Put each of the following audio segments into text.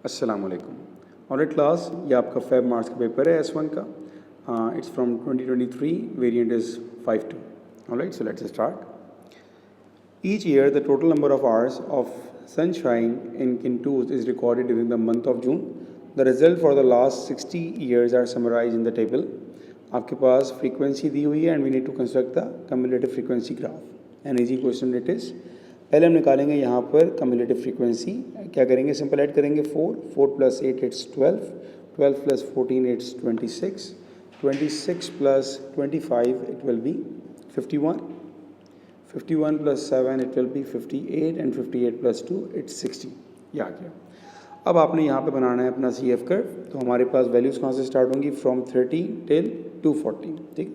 अस्सलाम वालेकुम। Alright class, ये आपका फेब मार्च का पेपर है S1 का। It's from 2023, variant is 52। Alright, so let's start. Each year, the total number of hours of sunshine in Kintus is recorded during the month of June. The result for the last 60 years are summarized in the table. आपके पास frequency दी हुई है and we need to construct the cumulative frequency graph. An easy question it is. पहले हम निकालेंगे यहाँ पर cumulative frequency. क्या करेंगे? सिंपल ऐड करेंगे 4 plus 8 it's 12, 12 plus 14 it's 26, 26 plus 25 it will be 51, 51 plus 7 it will be 58 and 58 plus 2 it's 60। ये आ गया। अब आपने यहाँ पे बनाना है अपना सी एफ कर्व। तो हमारे पास वैल्यूज़ कहाँ से स्टार्ट होंगी? From 30 till 240। ठीक,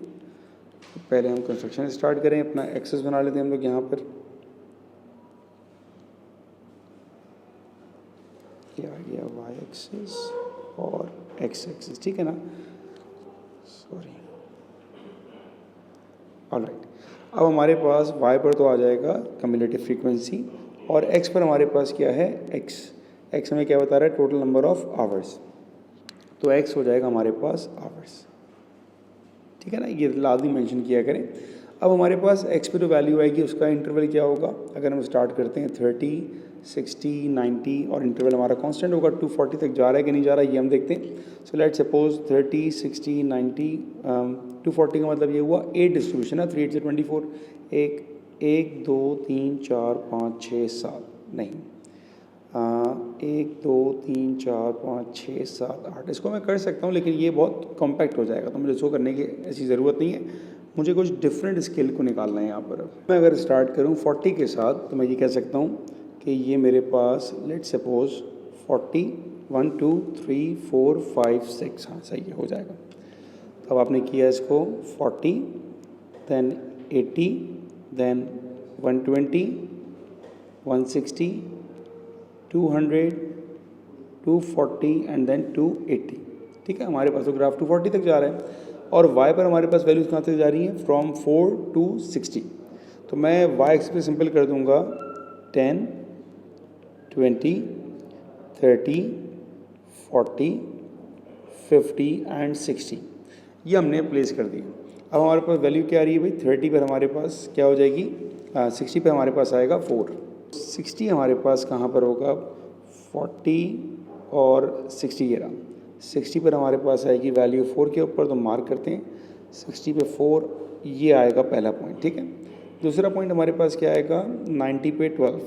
तो पहले हम कंस्ट्रक्शन स्टार्ट करें। अपना एक्सेस बना लेते हैं हम लोग यहाँ पर। ये आ गया वाई एक्सेस और एक्स एक्सेस, ठीक है ना? Sorry, alright. अब हमारे पास y पर तो आ जाएगा कम्युलेटिव फ्रीक्वेंसी और x पर हमारे पास क्या है? x हमें क्या बता रहा है? Total number of hours. तो x हो जाएगा हमारे पास आवर्स, ठीक है ना? ये लाजमी मेंशन किया करें। अब हमारे पास x पे जो वैल्यू आएगी उसका इंटरवल क्या होगा? अगर हम स्टार्ट करते हैं 30, 60, 90 और इंटरवल हमारा कांस्टेंट होगा। 240 तक जा रहा है कि नहीं जा रहा है ये हम देखते हैं। सो लेट्स सपोज 30, 60, 90, 240 का मतलब ये हुआ 8 डिस्ट्रीब्यूशन है। 3 8 से 24, 1 2 3 4 5 6 7 नहीं 1 2 3 4 5 6 7 8। इसको मैं कर सकता हूँ लेकिन ये बहुत कॉम्पैक्ट हो जाएगा, तो मुझे इसको करने की ऐसी ज़रूरत नहीं है। मुझे कुछ डिफरेंट स्केल को निकालना है यहाँ पर। मैं अगर स्टार्ट करूँ 40 के साथ तो मैं ये कह सकता हूँ कि ये मेरे पास लेट्स सपोज 40, 1 2 3 4 5 6, हाँ सही है, हो जाएगा। अब आपने किया इसको 40, देन 80, देन 120, 160, 200, 240 एंड देन 280। ठीक है, हमारे पास तो ग्राफ 240 तक जा रहा है और y पर हमारे पास वैल्यूज़ कहाँ तक जा रही हैं? From 4 to 60। तो मैं y एक्स पे सिंपल कर दूंगा 10, 20, 30, 40, 50 एंड 60। ये हमने प्लेस कर दिया। अब हमारे पास वैल्यू क्या आ रही है भाई? 30 पर हमारे पास क्या हो जाएगी? 60 पर हमारे पास आएगा 4। 60 हमारे पास कहाँ पर होगा? 40 और 60 ये रहा। 60 पर हमारे पास आएगी वैल्यू 4 के ऊपर, तो मार्क करते हैं 60 पे 4, ये आएगा पहला पॉइंट। ठीक है, दूसरा पॉइंट हमारे पास क्या आएगा? 90 पे 12,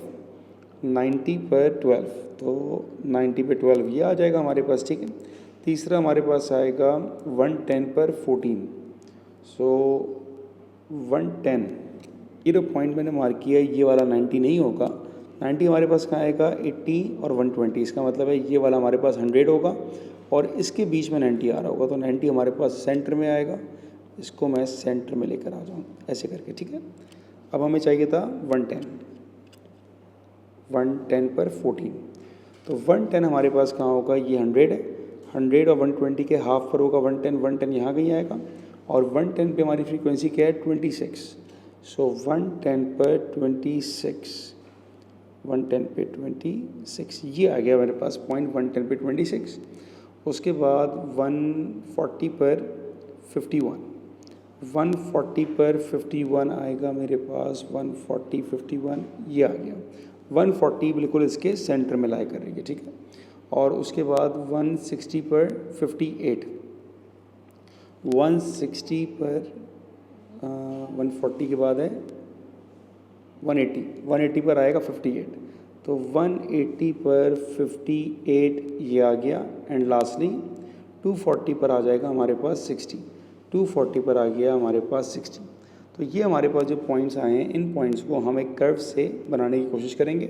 90 पर 12, तो 90 पे 12 ये आ जाएगा हमारे पास। ठीक है, तीसरा हमारे पास आएगा 110 पर 14, सो 110 ये जो पॉइंट मैंने मार्क किया है ये वाला 90 नहीं होगा। 90 हमारे पास कहाँ आएगा? 80 और 120। इसका मतलब है ये वाला हमारे पास 100 होगा और इसके बीच में 90 आ रहा होगा, तो 90 हमारे पास सेंटर में आएगा। इसको मैं सेंटर में लेकर आ जाऊँ ऐसे करके, ठीक है। अब हमें चाहिए था 110, 110 पर 14, तो 110 हमारे पास कहाँ होगा? ये 100 है, 100 और 120 के हाफ पर होगा 110, 110 यहाँ कहीं आएगा और 110 पे हमारी फ्रीक्वेंसी क्या है? 26। सो 110 पर 26, 110 पे 26 ये आ गया मेरे पास पॉइंट। 110 पे 26, उसके बाद 140 पर 51, 140 पर 51 आएगा मेरे पास। 140 51 ये आ गया। 140 बिल्कुल इसके सेंटर में लाई करेंगे, ठीक है। और उसके बाद 160 पर 58, 160 पर 140 के बाद है 180, 180 पर आएगा 58, तो 180 पर 58 ये आ गया। एंड लास्टली 240 पर आ जाएगा हमारे पास 60, 240 पर आ गया हमारे पास 60। तो ये हमारे पास जो पॉइंट्स आए हैं, इन पॉइंट्स को हम एक कर्व से बनाने की कोशिश करेंगे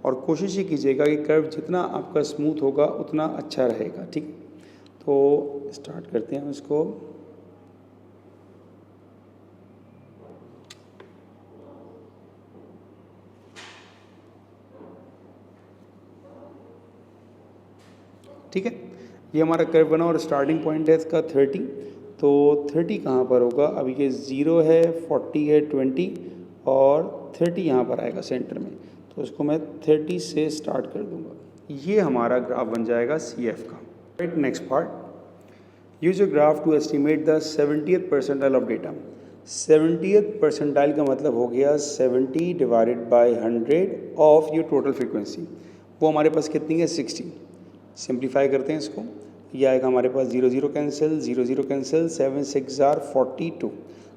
और कोशिश ये कीजिएगा कि कर्व जितना आपका स्मूथ होगा उतना अच्छा रहेगा, ठीक। तो स्टार्ट करते हैं इसको। ठीक है, ये हमारा कर्व बना और स्टार्टिंग पॉइंट है इसका 30। तो 30 कहाँ पर होगा? अभी ये 0 है, 40 है, 20 और 30 यहाँ पर आएगा सेंटर में। तो इसको मैं 30 से स्टार्ट कर दूँगा। ये हमारा ग्राफ बन जाएगा CF का। Right, next part, use a graph to estimate the 70th percentile of data. 70th percentile का मतलब हो गया 70 divided by 100 of your total frequency. वो हमारे पास कितनी है? 60। सिंप्लीफाई करते हैं इसको, ये आएगा हमारे पास 0 0 कैंसिल, 0 0 कैंसिल, 7 6 आर 42।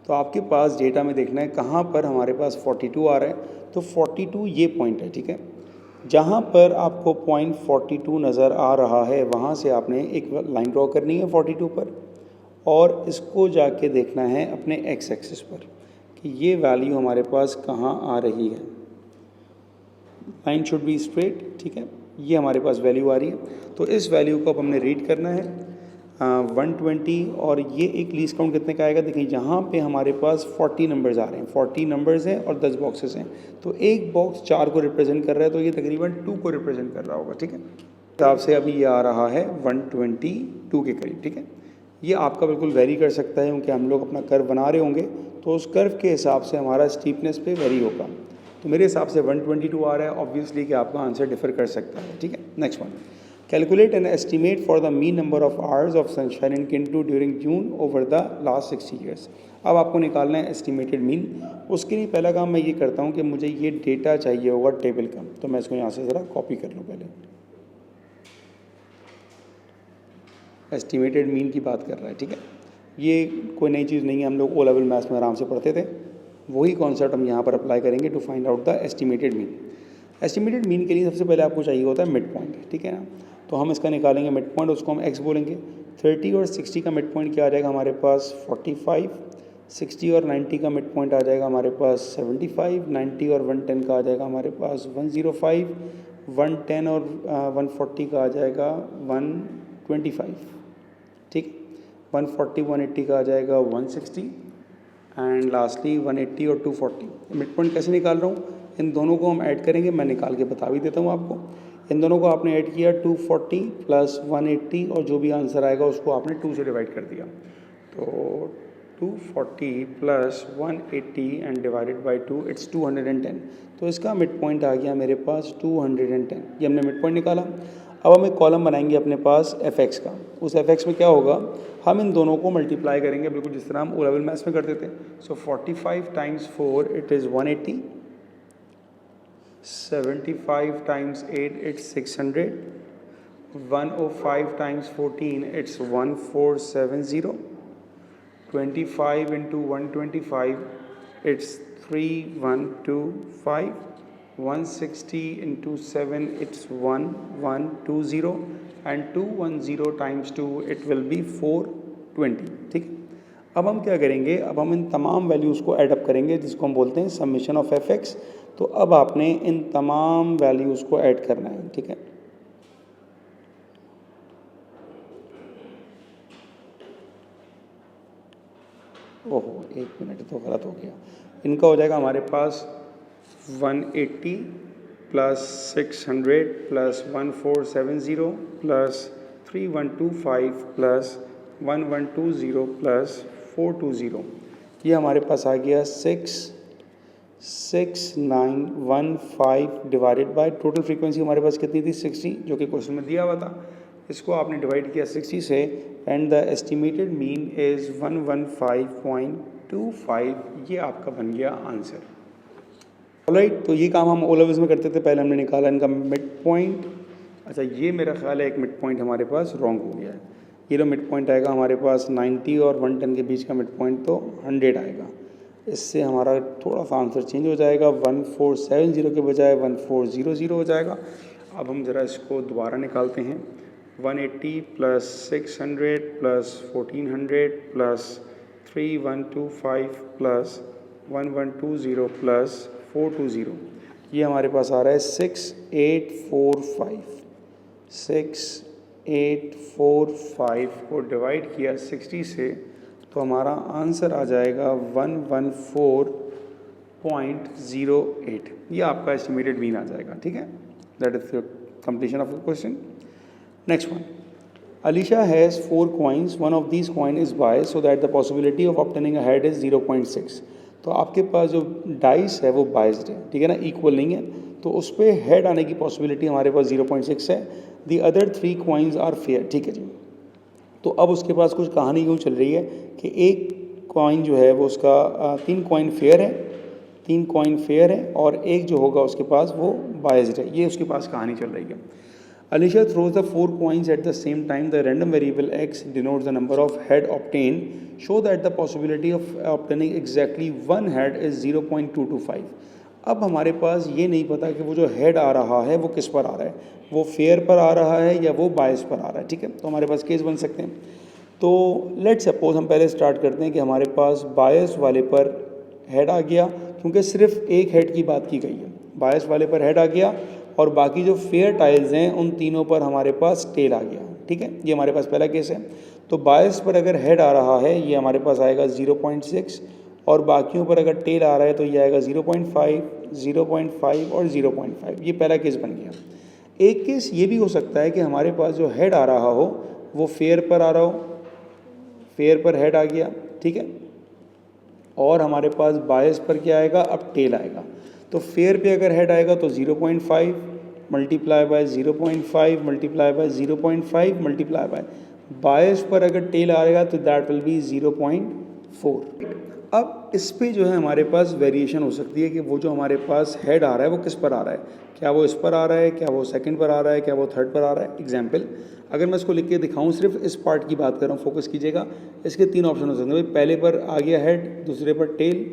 तो आपके पास डेटा में देखना है कहाँ पर हमारे पास 42 आ रहा है। तो 42 ये पॉइंट है, ठीक है। जहाँ पर आपको पॉइंट 42 नज़र आ रहा है वहाँ से आपने एक लाइन ड्रॉ करनी है 42 पर, और इसको जाके देखना है अपने एक्स एक्सिस पर कि ये वैल्यू हमारे पास कहाँ आ रही है। लाइन शुड बी स्ट्रेट, ठीक है। ये हमारे पास वैल्यू आ रही है, तो इस वैल्यू को अब हमने रीड करना है 120, और ये एक लीस्ट काउंट कितने का आएगा? देखिए यहाँ पे हमारे पास 40 नंबर्स आ रहे हैं, 40 नंबर्स हैं और 10 बॉक्सेस हैं। तो एक बॉक्स 4 को रिप्रेजेंट कर रहा है, तो ये तकरीबन 2 को रिप्रेजेंट कर रहा होगा, ठीक है। हिसाब से अभी ये आ रहा है 122 के करीब, ठीक है। ये आपका बिल्कुल वेरी कर सकता है, क्योंकि हम लोग अपना कर्व बना रहे होंगे तो उस कर्व के हिसाब से हमारा स्टीपनेस पे वेरी होगा। तो मेरे हिसाब से 122 आ रहा है, ऑब्वियसली कि आपका आंसर डिफर कर सकता है, ठीक है। Next one, calculate an estimate for the mean number of hours of sunshine in Kintu during June over the last 60 years. अब आपको निकालना है एस्टिमेटेड मीन। उसके लिए पहला काम मैं ये करता हूँ कि मुझे ये डेटा चाहिए होगा टेबल का, तो मैं इसको यहाँ से ज़रा कॉपी कर लूँ। पहले एस्टिमेटेड मीन की बात कर रहा है, ठीक है। ये कोई नई चीज़ नहीं है, हम लोग ओ लेवल मैथ्स में आराम से पढ़ते थे। वही कॉन्सेप्ट हम यहाँ पर अप्लाई करेंगे to find out the estimated mean. Estimated mean के लिए सबसे पहले आपको चाहिए होता है मिड पॉइंट, ठीक है ना। तो हम इसका निकालेंगे मिड पॉइंट, उसको हम x बोलेंगे। 30 और 60 का मिड पॉइंट क्या आ जाएगा हमारे पास? 45। 60 और 90 का मिड पॉइंट आ जाएगा हमारे पास 75। 90 और 110 का आ जाएगा हमारे पास 105। 110 और 140 का आ जाएगा 125, ठीक। 140 180 का आ जाएगा 160, एंड लास्टली 180 और 240। मिड पॉइंट कैसे निकाल रहा हूँ? इन दोनों को हम ऐड करेंगे, मैं निकाल के बता भी देता हूँ आपको। इन दोनों को आपने ऐड किया 240 प्लस 180, और जो भी आंसर आएगा उसको आपने 2 से डिवाइड कर दिया। तो 240 plus 180 and divided by 2, it's 210। तो इसका मिड पॉइंट आ गया मेरे पास 210। ये हमने मिड पॉइंट निकाला। अब हम एक कॉलम बनाएंगे अपने पास fx का। उस fx में क्या होगा? हम इन दोनों को मल्टीप्लाई करेंगे, बिल्कुल जिस तरह हम ओ लेवल मैथ्स में करते थे। सो 45 times 4 it is 180, 75 times 8 it's 600, 105 times 14 it's 1470, 25 into 125 it's 3125, 160 into 7 it's 1120, and 210 times 2 it will be 420, ठीक है। अब हम क्या करेंगे? अब हम इन तमाम वैल्यूज़ को ऐड अप करेंगे, जिसको हम बोलते हैं समेशन ऑफ fx। तो अब आपने इन तमाम वैल्यूज़ को ऐड करना है, ठीक है। ओहो, एक मिनट, तो गलत हो गया। इनका हो जाएगा हमारे पास 180 plus 600 plus 1470 plus 3125 plus 1120 plus 420। ये हमारे पास आ गया 6915 डिवाइडेड बाय टोटल फ्रीक्वेंसी हमारे पास कितनी थी? 60, जो कि क्वेश्चन में दिया हुआ था। इसको आपने डिवाइड किया 60 से, and the estimated mean is 115.25। ये आपका बन गया आंसर। ऑलराइट, तो ये काम हम ओ लेवल्स में करते थे। पहले हमने निकाला इनका मिड पॉइंट। अच्छा, ये मेरा ख्याल है एक मिड पॉइंट हमारे पास रॉन्ग हो गया है। ये जो मिड पॉइंट आएगा हमारे पास 90 और 110 के बीच का मिड पॉइंट तो 100 आएगा। इससे हमारा थोड़ा सा आंसर चेंज हो जाएगा, 1470 के बजाय 1400 हो जाएगा। अब हम ज़रा इसको दोबारा निकालते हैं। 180 plus 600 plus 1400 plus 3125 plus 1120 plus 420, ये हमारे पास आ रहा है 6845। 6845 को डिवाइड किया 60 से, तो हमारा आंसर आ जाएगा 114.08। ये आपका एस्टिमेटेड मीन आ जाएगा, ठीक है। That is the completion of the question. Next one, Alisha has 4 coins. One of these coin is biased so that the possibility of obtaining a head is 0.6। तो आपके पास जो डाइस है वो बाइस्ड है, ठीक है ना, इक्वल नहीं है। तो तो उस पर हेड आने की पॉसिबिलिटी हमारे पास 0.6 है। The other 3 coins are fair, ठीक है जी। तो अब उसके पास कुछ कहानी यूँ चल रही है कि एक कॉइन जो है वो उसका 3 कॉइन फेयर है, 3 कॉइन फेयर है और एक जो होगा उसके पास वो बायस्ड है, ये उसके पास कहानी चल रही है। Alicia throws the 4 coins at the same time. The random variable x denotes the number of head obtained. Show that the possibility of obtaining exactly one head is 0.225. अब हमारे पास ये नहीं पता कि वो जो हेड आ रहा है वो किस पर आ रहा है, वो फेयर पर आ रहा है या वो बायस पर आ रहा है, ठीक है। तो हमारे पास केस बन सकते हैं। तो लेट सपोज हम पहले स्टार्ट करते हैं कि हमारे पास बायस वाले पर हेड आ गया, क्योंकि सिर्फ एक हेड की बात की गई है। बायस वाले पर हेड आ गया और बाकी जो फेयर टाइल्स हैं उन तीनों पर हमारे पास टेल आ गया, ठीक है। ये हमारे पास पहला केस है। तो बायस पर अगर हेड आ रहा है ये हमारे पास आएगा 0.6 और बाकियों पर अगर टेल आ रहा है तो ये आएगा 0.5, 0.5 और 0.5। ये पहला केस बन गया। एक केस ये भी हो सकता है कि हमारे पास जो हेड आ रहा हो वो फेयर पर आ रहा हो, फेयर पर हेड आ गया, ठीक है, और हमारे पास बायस पर क्या आएगा, अब टेल आएगा। तो फेयर पे अगर हेड आएगा तो 0.5 multiply by 0.5 multiply by 0.5 multiply by, बायस पर अगर टेल आएगा तो दैट विल बी 0.4। अब इस पे जो है हमारे पास वेरिएशन हो सकती है कि वो जो हमारे पास हेड आ रहा है वो किस पर आ रहा है, क्या वो इस पर आ रहा है, क्या वो सेकंड पर आ रहा है, क्या वो थर्ड पर आ रहा है। एग्जाम्पल अगर मैं इसको लिख के दिखाऊं, सिर्फ इस पार्ट की बात कर रहा हूँ, फोकस कीजिएगा। इसके 3 ऑप्शन हो सकते हैं। पहले पर आ गया हेड, दूसरे पर टेल,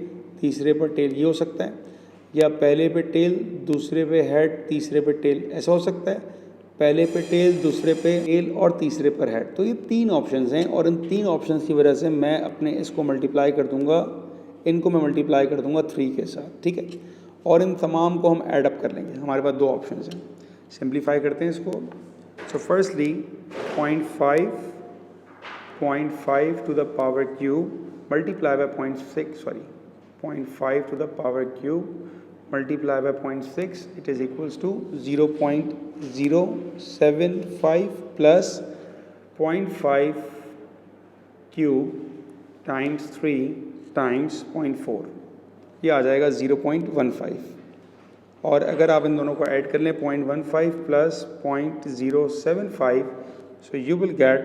तीसरे पर टेल, ये हो सकता है। या पहले पे टेल, दूसरे पे हेड, तीसरे पे टेल, ऐसा हो सकता है। पहले पे टेल, दूसरे पे टेल और तीसरे पर हेड। तो ये 3 ऑप्शंस हैं और इन 3 ऑप्शंस की वजह से मैं अपने इसको मल्टीप्लाई कर दूंगा, इनको मैं मल्टीप्लाई कर दूंगा 3 के साथ, ठीक है। और इन तमाम को हम ऐड अप कर लेंगे। हमारे पास 2 ऑप्शंस हैं, सिंप्लीफाई करते हैं इसको। So firstly 0.5 to the power cube multiply by 0.5 to the power cube multiply by 0.6, it is equals to 0.075 plus 0.5 cube times 3 times 0.4, ये आ जाएगा 0.15। और अगर आप इन दोनों को ऐड कर लें 0.15 plus 0.075, so you will get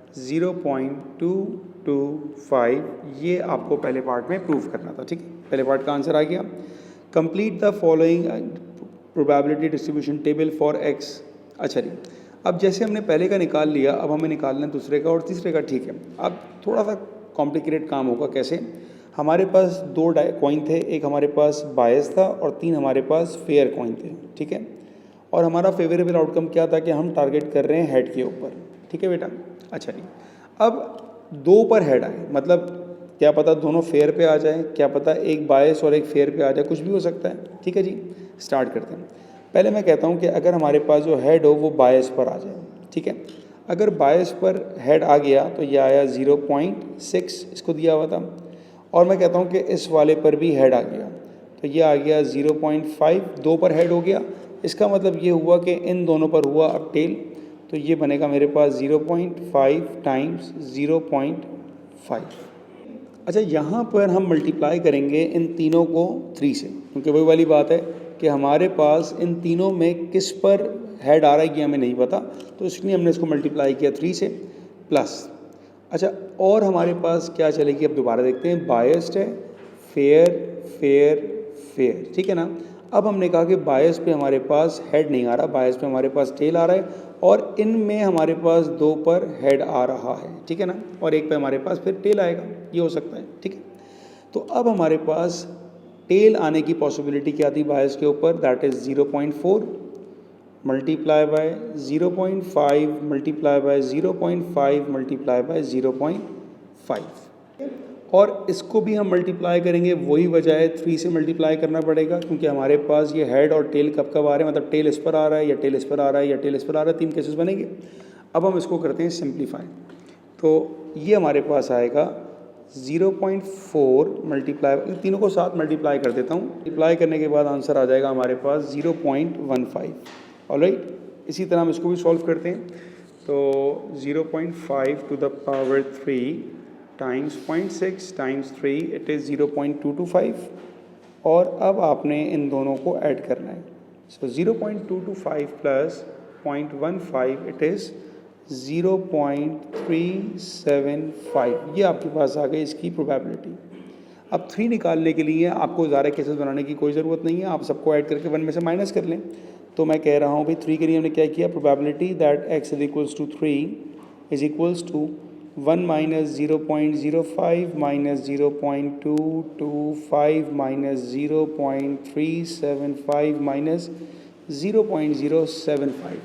0.225। ये आपको पहले पार्ट में प्रूव करना था, ठीक है। पहले पार्ट का आंसर आ गया। Complete the following probability distribution table for x. अच्छा जी, अब जैसे हमने पहले का निकाल लिया, अब हमें निकालना है दूसरे का और तीसरे का, ठीक है। अब थोड़ा सा कॉम्प्लिकेटेड काम होगा। कैसे, हमारे पास 2 कॉइन थे, एक हमारे पास बायस था और 3 हमारे पास फेयर कॉइन थे, ठीक है। और हमारा फेवरेबल आउटकम क्या था कि हम टारगेट कर रहे हैं हेड के ऊपर, ठीक है बेटा। अच्छा जी, अब 2 पर हेड आए, मतलब क्या पता दोनों फेयर पे आ जाए, क्या पता एक बायस और एक फेयर पे आ जाए, कुछ भी हो सकता है, ठीक है जी। स्टार्ट करते हैं। पहले मैं कहता हूँ कि अगर हमारे पास जो हेड हो वो बायस पर आ जाए, ठीक है। अगर बायस पर हेड आ गया तो यह आया 0.6, इसको दिया हुआ था। और मैं कहता हूँ कि इस वाले पर भी हेड आ गया तो ये आ गया 0.5, 2 पर हेड हो गया। इसका मतलब ये हुआ कि इन दोनों पर हुआ अब टेल, तो ये बनेगा मेरे पास 0.5 टाइम्स 0.5। अच्छा, यहाँ पर हम मल्टीप्लाई करेंगे इन तीनों को 3 से, क्योंकि वही वाली बात है कि हमारे पास इन तीनों में किस पर हेड आ रहा है कि हमें नहीं पता, तो इसलिए हमने इसको मल्टीप्लाई किया 3 से प्लस। अच्छा, और हमारे पास क्या चलेगी, अब दोबारा देखते हैं। बायस्ड है, फेयर फेयर फेयर, ठीक है ना। अब हमने कहा कि बायस पे हमारे पास हेड नहीं आ रहा, बायस पे हमारे पास टेल आ रहा है और इनमें हमारे पास 2 पर हेड आ रहा है, ठीक है ना, और एक पे हमारे पास फिर टेल आएगा, ये हो सकता है, ठीक है। तो अब हमारे पास टेल आने की पॉसिबिलिटी क्या थी बायस के ऊपर, that is 0.4 multiply by 0.5 multiply by 0.5 multiply by 0.5, और इसको भी हम मल्टीप्लाई करेंगे। वही वजह है 3 से मल्टीप्लाई करना पड़ेगा, क्योंकि हमारे पास ये हेड और टेल कब कब आ रहे हैं, मतलब टेल इस पर आ रहा है या टेल इस पर आ रहा है या टेल इस पर आ रहा है, 3 केसेस बनेंगे। अब हम इसको करते हैं सिंप्लीफाई। तो ये हमारे पास आएगा 0.4 मल्टीप्लाई, तीनों को साथ मल्टीप्लाई कर देता हूँ। मल्टीप्लाई करने के बाद आंसर आ जाएगा हमारे पास 0.15। ऑलराइट, इसी तरह हम इसको भी सॉल्व करते हैं। तो 0.5 to the power 3 times 0.6 times 3, it is 0.225। और अब आपने इन दोनों को ऐड करना है। सो 0.225 प्लस 0.15 इट इज़ 0.375, ये आपके पास आ गई इसकी प्रोबेबिलिटी। अब 3 निकालने के लिए आपको ज़्यादा केसेस बनाने की कोई ज़रूरत नहीं है, आप सबको ऐड करके 1 में से माइनस कर लें। तो मैं कह रहा हूँ भाई 3 के लिए हमने क्या किया, probability that x is equals to 3 is equals to 1 minus 0.05 minus 0.225 minus 0.375 minus 0.075।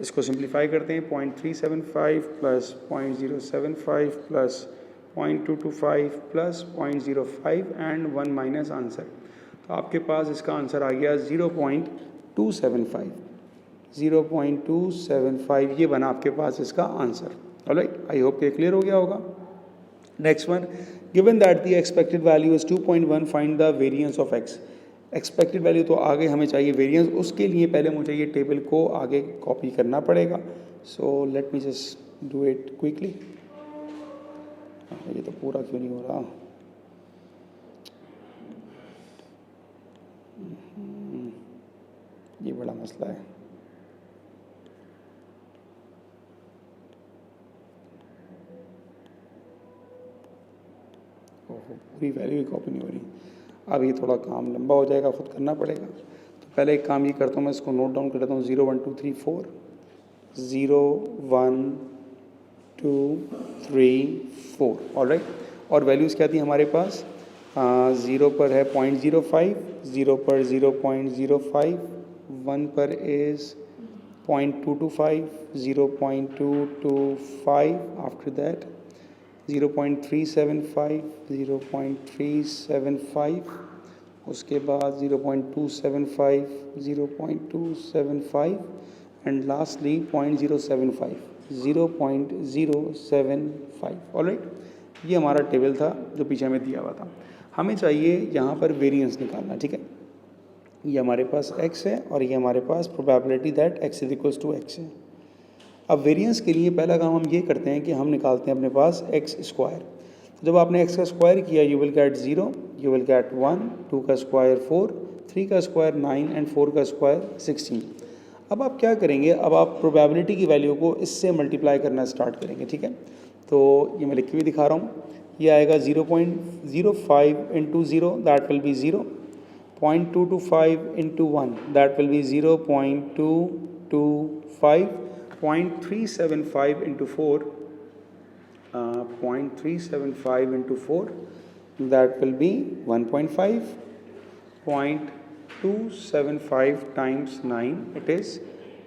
इसको सिंप्लीफाई करते हैं, 0.375 plus 0.075 plus 0.225 plus 0.05 and 1 minus answer. तो आपके पास इसका आंसर आ गया 0.275। 0.275 ये बना आपके पास इसका आंसर। ऑलराइट, आई होप ये क्लियर हो गया होगा। Next one, given that the expected value is 2.1 find the variance of x। Expected value तो आगे हमें चाहिए वेरिएंस, उसके लिए पहले मुझे ये टेबल को आगे कॉपी करना पड़ेगा। So let me just do it quickly. ये तो पूरा क्यों नहीं हो रहा, ये बड़ा मसला है। ओहो, पूरी वैल्यू की कॉपी नहीं हो रही। अब ये थोड़ा काम लंबा हो जाएगा, खुद करना पड़ेगा। तो पहले एक काम ये करता हूँ, मैं इसको नोट डाउन कर लेता हूँ। 0 1 2 3 4 0 1 2 3 4। ऑलराइट, और वैल्यूज़ क्या थी हमारे पास, 0 पर है 0.05, 0 पर 0.05, 1 पर इज़ 0.225, 0.225, आफ्टर दैट 0.375, 0.375, उसके बाद 0.275, 0.275 एंड लास्टली 0.075, 0.075। ऑलराइट, ये हमारा टेबल था जो पीछे हमें दिया हुआ था। हमें चाहिए यहाँ पर वेरिएंस निकालना, ठीक है। ये हमारे पास x है और ये हमारे पास probability that x is equals to x है। अब वेरिएंस के लिए पहला काम हम ये करते हैं कि हम निकालते हैं अपने पास x स्क्वायर। तो जब आपने x का स्क्वायर किया, you will get 0, you will gate 1, 2 का स्क्वायर 4, 3 का स्क्वायर 9 एंड 4 का स्क्वायर 16। अब आप क्या करेंगे, अब आप प्रोबेबिलिटी की वैल्यू को इससे मल्टीप्लाई करना स्टार्ट करेंगे, ठीक है। तो ये मैं लिख के भी दिखा रहा हूँ। ये आएगा 0.05 into 0, that will B 0, 0.225 into 1, that will B 0.225, 0.375 into 4, 0.375 into 4, that will be 1.5, 0.275 times 9, it is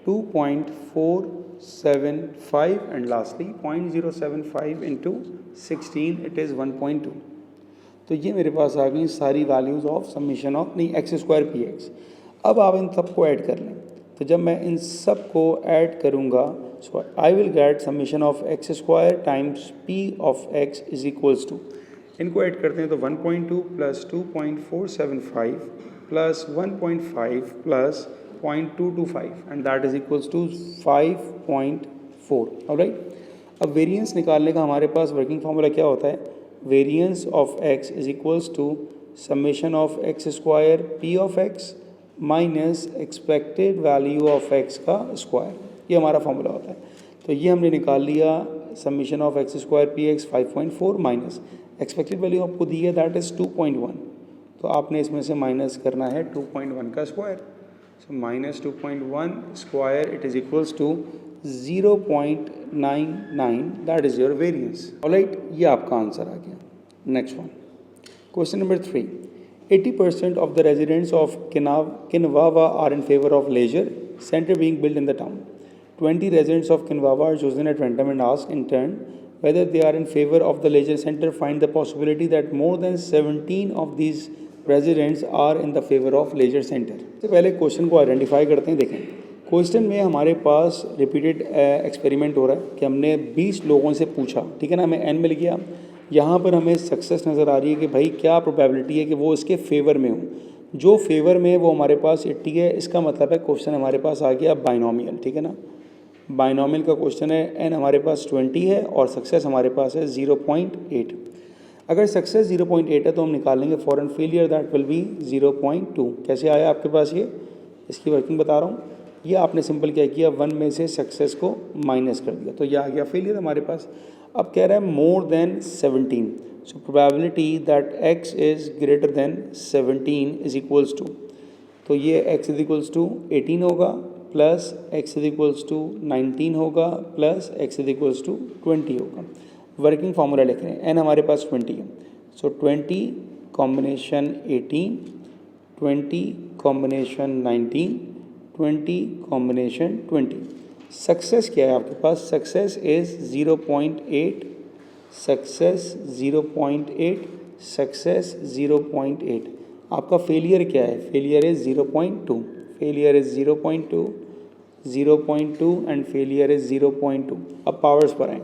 2.475 and lastly 0.075 into 16, it is 1.2। तो ये मेरे पास आ गई सारी values of summation of X square P x. अब आप इन सबको ऐड कर लें। तो जब मैं इन सब को ऐड करूँगा, so I will get summation of X square times P of X is equals to, इनको ऐड करते हैं तो 1.2 plus 2.475 plus 1.5 plus 0.225 and that is equals to 5.4। Alright, अब वेरिएंस निकालने का हमारे पास वर्किंग फार्मूला क्या होता है, variance of X is equals to summation of X square P of X minus expected value of X का स्क्वायर, ये हमारा फार्मूला होता है। तो ये हमने निकाल लिया, summation of X square P x 5.4 minus expected value आपको दी है दैट इज़ 2.1, तो आपने इसमें से माइनस करना है 2.1 का square. So minus 2.1 square it is equals to 0.99, that is your variance. Alright, ये आपका आंसर आ गया। Next one, question number 3, 80% of the residents of Kinwawa are in favor of leisure center being built in the town. 20 residents of Kinwawa are chosen at random and asked in turn whether they are in favor of the leisure center. Find the possibility that more than 17 of these residents are in the favor of leisure center. तो पहले question को identify करते हैं। देखें, question में हमारे पास repeated experiment हो रहा है कि हमने 20 लोगों से पूछा, ठीक है ना, हमें n मिल गया। यहाँ पर हमें सक्सेस नज़र आ रही है कि भाई क्या प्रोबेबिलिटी है कि वो इसके फेवर में हो। जो फेवर में है वो हमारे पास 80 है, इसका मतलब है क्वेश्चन हमारे पास आ गया बाइनोमियल, ठीक है ना। बाइनोमियल का क्वेश्चन है, n हमारे पास 20 है और सक्सेस हमारे पास है 0.8। अगर सक्सेस 0.8 है तो हम निकालेंगे for an failure that will be 0.2। कैसे आया आपके पास ये, इसकी वर्किंग बता रहा हूँ। ये आपने सिंपल क्या किया, 1 में से सक्सेस को माइनस कर दिया, तो ये आ गया फेलियर हमारे पास। अब कह रहा है more than 17, so probability that x is greater than 17 is equals to, तो ये x इज इक्वल्स टू 18 होगा plus x is equals to 19 होगा plus x is equals to 20 होगा। वर्किंग फार्मूला लिख रहे हैं, n हमारे पास 20 है, सो 20 कॉम्बिनेशन 18, 20 कॉम्बिनेशन 19, 20 कॉम्बिनेशन 20। सक्सेस क्या है आपके पास, सक्सेस इज़ 0.8, सक्सेस 0.8, सक्सेस 0.8। आपका फेलियर क्या है, failure is 0.2, failure is 0.2, 0.2 and failure is 0.2। अब पावर्स पर आएँ,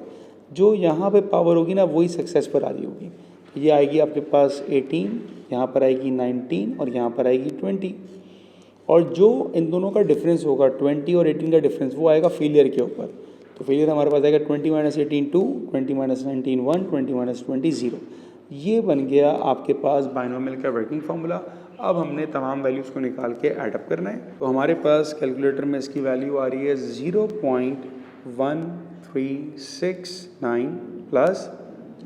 जो यहाँ पे पावर होगी ना वही सक्सेस पर आ रही होगी। ये आएगी आपके पास 18, यहाँ पर आएगी 19 और यहाँ पर आएगी 20, और जो इन दोनों का डिफरेंस होगा 20 और 18 का डिफरेंस वो आएगा फेलियर के ऊपर। तो फेलियर हमारे पास आएगा 20 माइनस 18 2, 20 माइनस 19 1, 20 माइनस 20 0। ये बन गया आपके पास बाइनोमियल का वर्किंग फार्मूला। अब हमने तमाम वैल्यूज़ को निकाल के ऐड अप करना है। तो हमारे पास कैलकुलेटर में इसकी वैल्यू आ रही है 0.1369 प्लस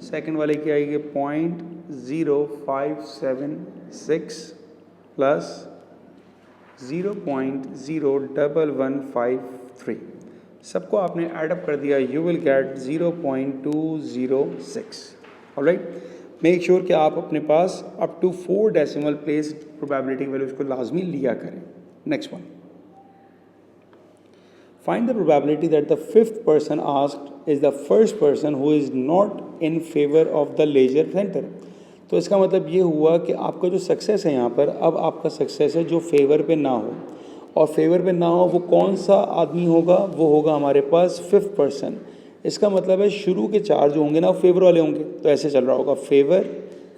सेकेंड वाले की आएगी 0.0576 प्लस 0.01153। सबको आपने ऐडअप कर दिया, you will get 0.206। Alright, make sure कि आप अपने पास up to 4 decimal place probability values को लाजमी लिया करें। Next one, find the probability that the fifth person asked is the first person who is not in favour of the laser centre. तो इसका मतलब ये हुआ कि आपका जो सक्सेस है यहाँ पर, अब आपका सक्सेस है जो फेवर पे ना हो, और फेवर पे ना हो वो कौन सा आदमी होगा, वो होगा हमारे पास फिफ्थ पर्सन। इसका मतलब है शुरू के 4 जो होंगे ना वो फेवर वाले होंगे, तो ऐसे चल रहा होगा फेवर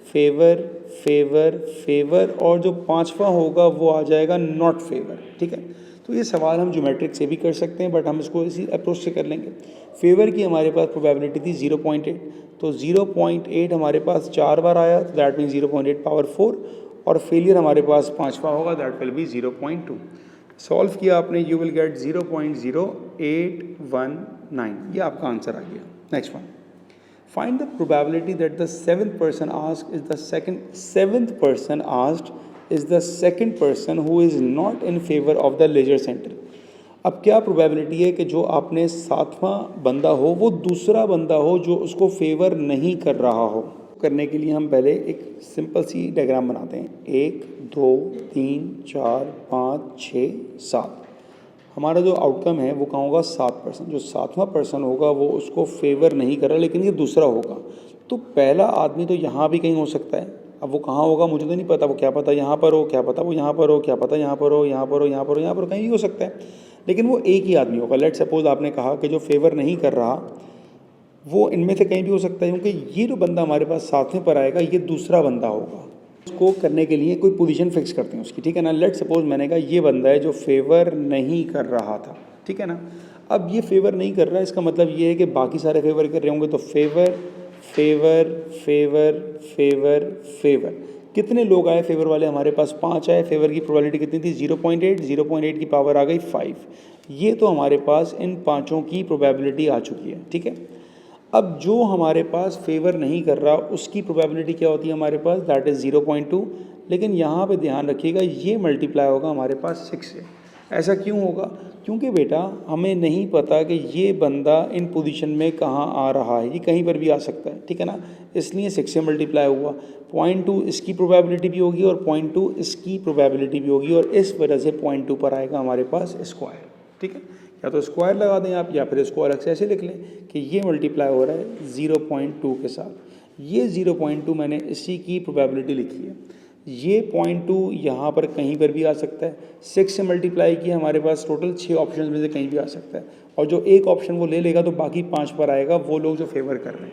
फेवर फेवर फेवर, और जो 5वां होगा वो आ जाएगा नॉट फेवर। ठीक है, तो ये सवाल हम ज्योमेट्रिक से भी कर सकते हैं, बट हम इसको इसी अप्रोच से कर लेंगे। फेवर की हमारे पास प्रोबेबिलिटी थी 0.8, तो 0.8 हमारे पास 4 बार आया, तो दैट मीन 0.8 पावर 4, और फेलियर हमारे पास 5वां होगा, दैट विल बी 0.2। सॉल्व किया आपने, यू विल गेट 0.0819। ये आपका आंसर आ गया। Next one, find the probability that the seventh person asked is the second person who is not in favour of the laser centre. अब क्या probability है कि जो आपने 7वां बंदा हो वो दूसरा बंदा हो जो उसको फेवर नहीं कर रहा हो। करने के लिए हम पहले एक सिंपल सी डायग्राम बनाते हैं। 1 2 3 4 5 6 7। हमारा जो आउटकम है वो कहाँ होगा, 7%। जो 7वां पर्सन होगा वो उसको फेवर नहीं कर रहा, लेकिन ये दूसरा होगा। तो पहला आदमी तो यहाँ भी कहीं हो सकता है। अब वो कहाँ होगा मुझे तो नहीं पता, वो क्या पता यहाँ पर हो, क्या पता वो यहाँ पर हो, क्या पता यहाँ पर हो, यहाँ पर हो, यहाँ पर हो, यहाँ पर कहीं भी हो सकता है, लेकिन वो एक ही आदमी होगा। लेट सपोज आपने कहा कि जो फेवर नहीं कर रहा वो इनमें से कहीं भी हो सकता है, क्योंकि ये जो बंदा हमारे पास 7वें पर आएगा ये दूसरा बंदा होगा। उसको करने के लिए कोई पोजीशन फिक्स करते हैं उसकी, ठीक है ना। लेट सपोज मैंने कहा ये बंदा है जो फेवर नहीं कर रहा था, ठीक है ना। अब ये फेवर नहीं कर रहा है, इसका मतलब ये है कि बाकी सारे फेवर कर रहे होंगे, तो favour favour favour favour favour. कितने लोग आए फेवर वाले, हमारे पास 5 आए। फेवर की प्रोबेबिलिटी कितनी थी, 0.8, 0.8 की पावर आ गई 5। ये तो हमारे पास इन 5 की प्रोबेबिलिटी आ चुकी है, ठीक है। अब जो हमारे पास फेवर नहीं कर रहा उसकी प्रोबेबिलिटी क्या होती है हमारे पास, दैट इज़ 0.2। लेकिन यहाँ पे ध्यान रखिएगा ये मल्टीप्लाई होगा हमारे पास 6 से। ऐसा क्यों होगा, क्योंकि बेटा हमें नहीं पता कि ये बंदा इन पोजीशन में कहाँ आ रहा है, ये कहीं पर भी आ सकता है, ठीक है ना। इसलिए 6 से मल्टीप्लाई हुआ। 0.2 इसकी प्रोबेबिलिटी भी होगी और 0.2 इसकी प्रोबेबिलिटी भी होगी, और इस वजह से 0.2 पर आएगा हमारे पास स्क्वायर, ठीक है। या तो स्क्वायर लगा दें आप, या फिर इसको अलग से ऐसे लिख लें कि ये मल्टीप्लाई हो रहा है 0.2 के साथ। ये 0.2 मैंने इसी की प्रोबेबिलिटी लिखी है। ये 0.2 यहाँ पर कहीं पर भी आ सकता है। 6 से मल्टीप्लाई किया, हमारे पास टोटल 6 ऑप्शन में से कहीं भी आ सकता है, और जो एक ऑप्शन वो ले लेगा तो बाकी 5 पर आएगा वो लोग जो फेवर कर रहे हैं।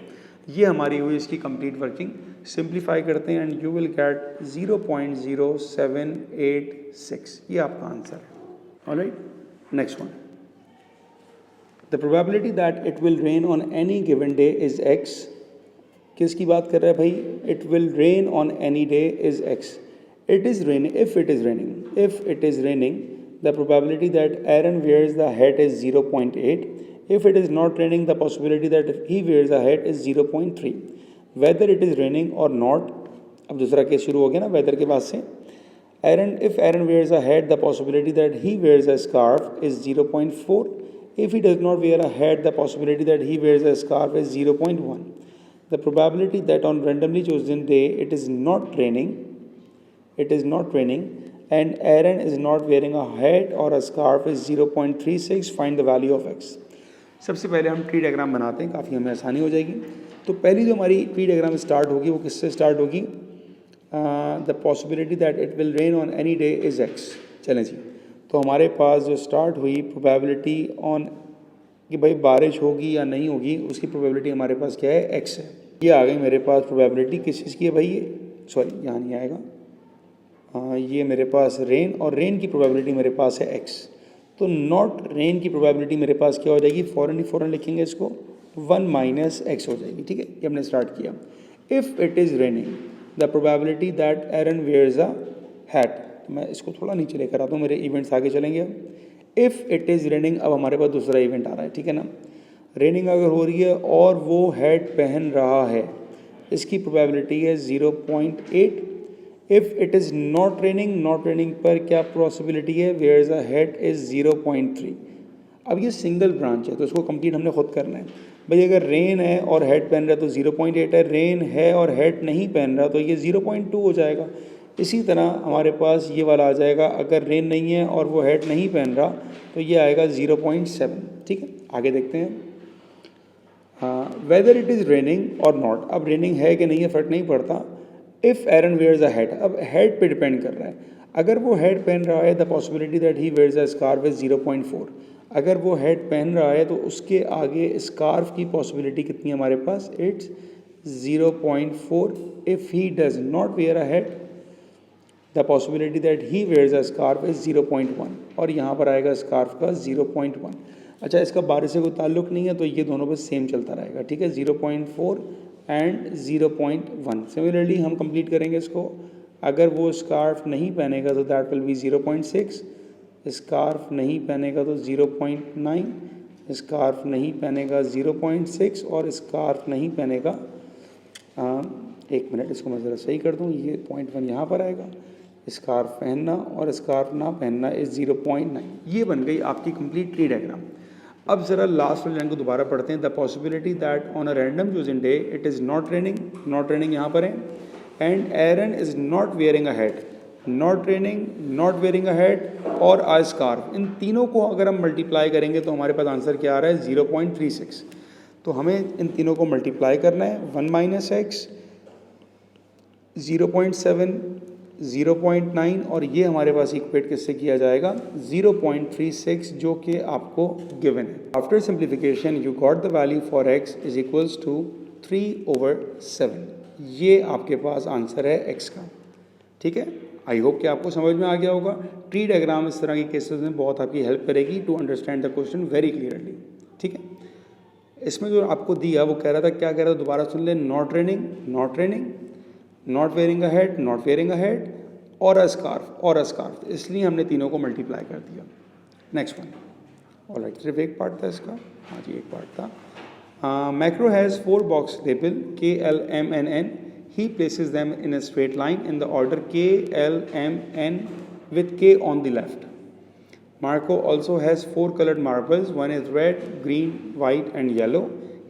ये हमारी हुई इसकी कंप्लीट वर्किंग। सिंप्लीफाई करते हैं एंड यू विल गेट 0.0786। ये आपका आंसर है। Alright, next one, the probability that it will rain on any given day is x किसकी बात कर रहा है भाई? It will rain on any day is X. It is raining, if it is raining, if it is raining the probability that Aaron wears the hat is 0.8. If it is not raining, the possibility that he wears a hat is 0.3. Whether it is raining or not, अब दूसरा case शुरू हो गया ना weather के बाद से. If Aaron wears a hat, the possibility that he wears a scarf is 0.4. If he does not wear a hat, the possibility that he wears a scarf is 0.1. The probability that on randomly chosen day it is not raining, and Aaron is not wearing a hat or a scarf is 0.36. Find the value of x. सबसे पहले हम tree diagram बनाते हैं, काफ़ी हमें आसानी हो जाएगी. तो पहली जो हमारी ट्री डायग्राम स्टार्ट होगी वो किससे स्टार्ट होगी? The possibility that it will rain on any day is x. चलें जी, तो हमारे पास जो स्टार्ट हुई प्रोबेबिलिटी ऑन कि भाई बारिश होगी या नहीं होगी, उसकी प्रोबेबिलिटी हमारे पास क्या है? एक्स है. ये आ गई मेरे पास प्रोबेबिलिटी किस चीज़ की है भाई? ये सॉरी यहाँ नहीं आएगा. ये मेरे पास रेन, और रेन की प्रोबेबिलिटी मेरे पास है एक्स. तो नॉट रेन की प्रोबेबिलिटी मेरे पास क्या हो जाएगी? फ़ौरन लिखेंगे इसको, 1 माइनस एक्स हो जाएगी. ठीक है, ये हमने स्टार्ट किया. If it is raining the probability that Aaron wears a hat. तो मैं इसको थोड़ा नीचे लेकर आता हूँ, मेरे इवेंट्स आगे चलेंगे. अब इफ़ इट इज़ रेनिंग, अब हमारे पास दूसरा इवेंट आ रहा है. ठीक है ना, रेनिंग अगर हो रही है और वो हैट पहन रहा है, इसकी प्रोबेबिलिटी है 0.8. If it is not raining पर क्या पॉसिबिलिटी है? Wears a hat is 0.3. अब ये सिंगल ब्रांच है तो इसको कंप्लीट हमने खुद करना है. भाई अगर रेन है और हैट पहन रहा है तो 0.8 है, रेन है और हैट नहीं पहन रहा तो ये 0.2 हो जाएगा. इसी तरह हमारे पास ये वाला आ जाएगा, अगर रेन नहीं है और वो हैट नहीं पहन रहा तो ये आएगा 0.7. ठीक है, आगे देखते हैं. वेदर इट इज़ रेनिंग और नॉट. अब रेनिंग है कि नहीं है फ़र्क नहीं पड़ता. If Aaron wears a hat, अब हैट पे डिपेंड कर रहा है. अगर वो हैट पहन रहा है the possibility that he wears a scarf is 0.4. अगर वो हैट पहन रहा है तो उसके आगे स्कार्फ की पॉसिबिलिटी कितनी है हमारे पास? It's 0.4. If he does not wear a hat the possibility that he wears a scarf is 0.1. और यहाँ पर आएगा स्कार्फ का 0.1. अच्छा, इसका बारिश से कोई ताल्लुक नहीं है तो ये दोनों पे सेम चलता रहेगा. ठीक है, 0.4 एंड 0.1. सिमिलरली हम कंप्लीट करेंगे इसको. अगर वो स्कार्फ नहीं पहनेगा तो दैट विल बी 0.6. स्कार्फ नहीं पहनेगा तो 0.9. स्कार्फ नहीं पहनेगा 0.6 और स्कार्फ नहीं पहनेगा, एक मिनट इसको मैं ज़रा सही कर दूँ, ये 0.1 यहाँ पर आएगा. स्कार्फ पहनना और स्कार्फ ना पहनना इज़ 0.9. ये बन गई आपकी कंप्लीट ट्री डायग्राम. अब ज़रा लास्ट वाले लाइन को दोबारा पढ़ते हैं. The possibility that on a random chosen day it is not raining यहाँ पर है, and Aaron is not wearing a hat. Not raining, not wearing a hat और अ स्कार्फ, इन तीनों को अगर हम मल्टीप्लाई करेंगे तो हमारे पास आंसर क्या आ रहा है? 0.36. तो हमें इन तीनों को मल्टीप्लाई करना है. 1 माइनस एक्स, 0.7, 0.9 और ये हमारे पास इक्वेट किससे किया जाएगा? 0.36, जो कि आपको गिवन है. After simplification you got the value for x is equals to 3/7. ये आपके पास आंसर है x का. ठीक है, आई होप कि आपको समझ में आ गया होगा. ट्री डायग्राम इस तरह के केसेस में बहुत आपकी हेल्प करेगी to understand the question very clearly. ठीक है, इसमें जो आपको दिया वो कह रहा था, क्या कह रहा था दोबारा सुन ले. Not raining, not wearing a hat और अ स्कार्फ. इसलिए हमने तीनों को मल्टीप्लाई कर दिया. Next one. ऑलराइट, सिर्फ एक पार्ट था इसका. हाँ जी, एक पार्ट था. Macro has 4 box label K, L, M and N. He places them in a straight line in the order K, L, M, N with K on the left. Marco also has 4 colored marbles. One is red, green, white and yellow.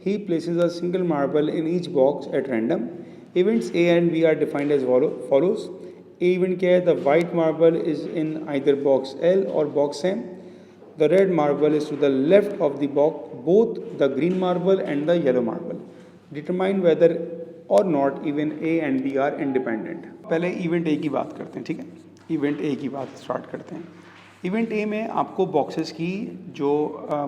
He places a single marble in each box at random. Events A and B are defined as follows. A event क्या है? The white marble is in either box L or box M. The red marble is to the left of the box, both the green marble and the yellow marble. Determine whether or not even A and B are independent. पहले event A की बात करते हैं. ठीक है, event A की बात start करते हैं. इवेंट A में आपको बॉक्सेस की जो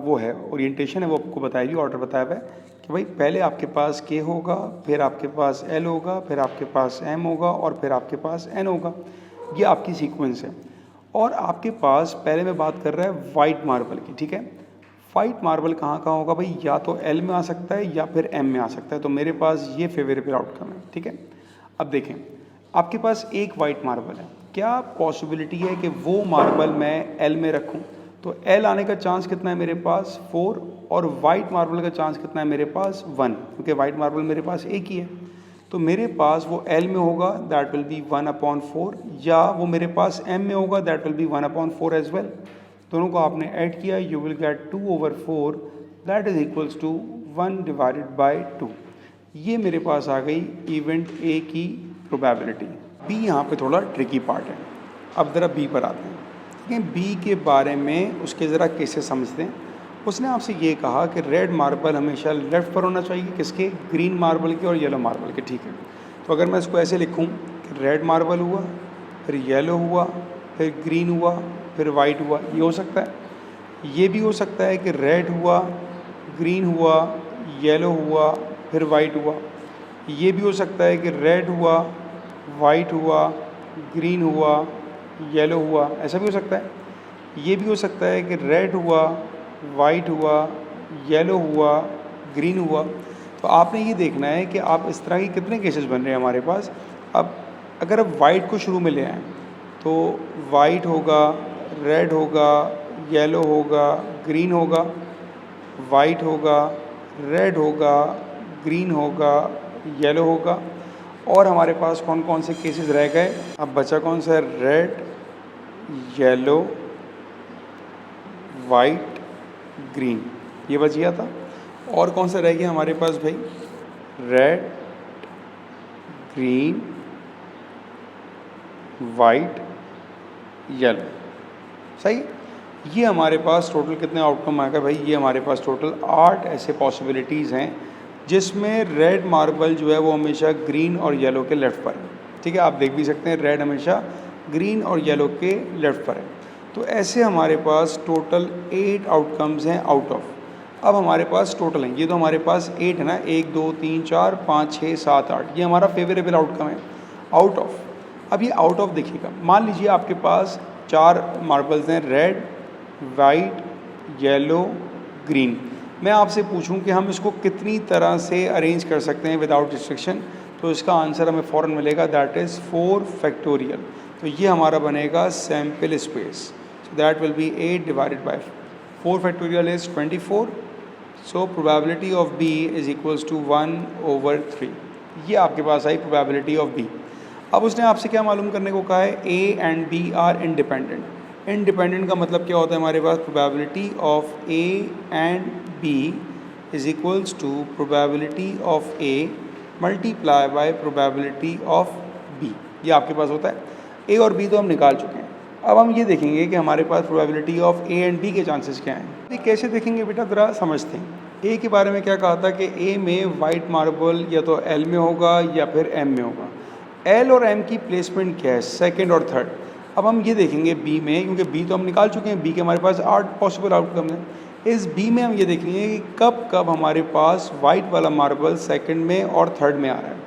वो है ओरिएंटेशन है वो आपको बताएगी, ऑर्डर बताया हुआ है कि भाई पहले आपके पास K होगा, फिर आपके पास L होगा, फिर आपके पास M होगा और फिर आपके पास N होगा. ये आपकी सीक्वेंस है. और आपके पास पहले मैं बात कर रहा है वाइट मार्बल की. ठीक है, वाइट मार्बल कहाँ कहाँ होगा भाई, या तो एल में आ सकता है या फिर एम में आ सकता है, तो मेरे पास ये फेवरेबल आउटकम है। ठीक है, अब देखें आपके पास एक वाइट मार्बल है, क्या पॉसिबिलिटी है कि वो मार्बल मैं एल में रखूं, तो एल आने का चांस कितना है मेरे पास 4, और वाइट मार्बल का चांस कितना है मेरे पास 1, क्योंकि वाइट मार्बल मेरे पास एक ही है। तो मेरे पास वो एल में होगा, दैट विल बी 1/4, या वो मेरे पास एम में होगा, that will be 1/4 as well. दोनों को आपने ऐड किया, you will get 2/4, that is equals to 1/2। ये मेरे पास आ गई इवेंट ए की प्रोबेबिलिटी। बी यहाँ पे थोड़ा ट्रिकी पार्ट है। अब ज़रा बी पर आते हैं। ठीक है, बी के बारे में उसके ज़रा केसेस समझते हैं। उसने आपसे ये कहा कि रेड मार्बल हमेशा लेफ़्ट पर होना चाहिए, किसके, ग्रीन मार्बल के और येलो मार्बल के। ठीक है, तो अगर मैं इसको ऐसे लिखूँ कि रेड मार्बल हुआ, फिर येलो हुआ, फिर ग्रीन हुआ, फिर वाइट हुआ, ये हो सकता है। ये भी हो सकता है कि रेड हुआ, ग्रीन हुआ, येलो हुआ, फिर वाइट हुआ। ये भी हो सकता है कि रेड हुआ, वाइट हुआ, ग्रीन हुआ, येलो हुआ, ऐसा भी हो सकता है। ये भी हो सकता है कि रेड हुआ, वाइट हुआ, येलो हुआ, ग्रीन हुआ। तो आपने ये देखना है कि आप इस तरह की कितने केसेस बन रहे हैं हमारे पास। अब अगर आप वाइट को शुरू में ले आएँ तो वाइट होगा, रेड होगा, येलो होगा, ग्रीन होगा, वाइट होगा, रेड होगा, ग्रीन होगा, येलो होगा। और हमारे पास कौन कौन से केसेस रह गए, अब बचा कौन सा है, रेड, येलो, वाइट, ग्रीन, ये बच गया था। और कौन सा रह गया हमारे पास भाई, रेड, ग्रीन, वाइट, येलो। सही, ये हमारे पास टोटल कितने आउटकम आ गए भाई, ये हमारे पास टोटल 8 ऐसे पॉसिबिलिटीज़ हैं जिसमें रेड मार्बल जो है वो हमेशा ग्रीन और येलो के लेफ़्ट पर है। ठीक है, आप देख भी सकते हैं रेड हमेशा ग्रीन और येलो के लेफ़्ट पर है। तो ऐसे हमारे पास टोटल 8 आउटकम्स हैं आउट ऑफ। अब हमारे पास टोटल हैं, ये तो हमारे पास 8 है ना, 1 2 3 4 5 6 7 8, ये हमारा फेवरेबल आउटकम है आउट ऑफ। अब ये आउट ऑफ देखिएगा, मान लीजिए आपके पास 4 मार्बल्स हैं, रेड, वाइट, येलो, ग्रीन। मैं आपसे पूछूं कि हम इसको कितनी तरह से अरेंज कर सकते हैं विदाउट रिस्ट्रिक्शन, तो इसका आंसर हमें फ़ौरन मिलेगा, दैट इज़ 4 फैक्टोरियल। तो ये हमारा बनेगा sample space, so that will be 8 divided by 4 factorial is 24। So probability of B is equals to 1/3। ये आपके पास आई प्रोबेबिलिटी ऑफ बी। अब उसने आपसे क्या मालूम करने को कहा है, A and B are independent. Independent का मतलब क्या होता है हमारे पास, probability of A and B is equals to probability of A multiply by probability of B. ये आपके पास होता है। ए और बी तो हम निकाल चुके हैं। अब हम ये देखेंगे कि हमारे पास probability of A and B के चांसेस क्या हैं। ये कैसे देखेंगे बेटा, ज़रा समझते हैं। ए के बारे में क्या कहा था कि ए में वाइट मार्बल या तो एल में होगा या फिर एम में होगा। एल और एम की प्लेसमेंट क्या है, सेकंड और थर्ड। अब हम ये देखेंगे बी में, क्योंकि बी तो हम निकाल चुके हैं, बी के हमारे पास 8 पॉसिबल आउटकम हैं। इस बी में हम ये देखेंगे कि कब कब हमारे पास वाइट वाला मार्बल सेकंड में और थर्ड में आ रहा है।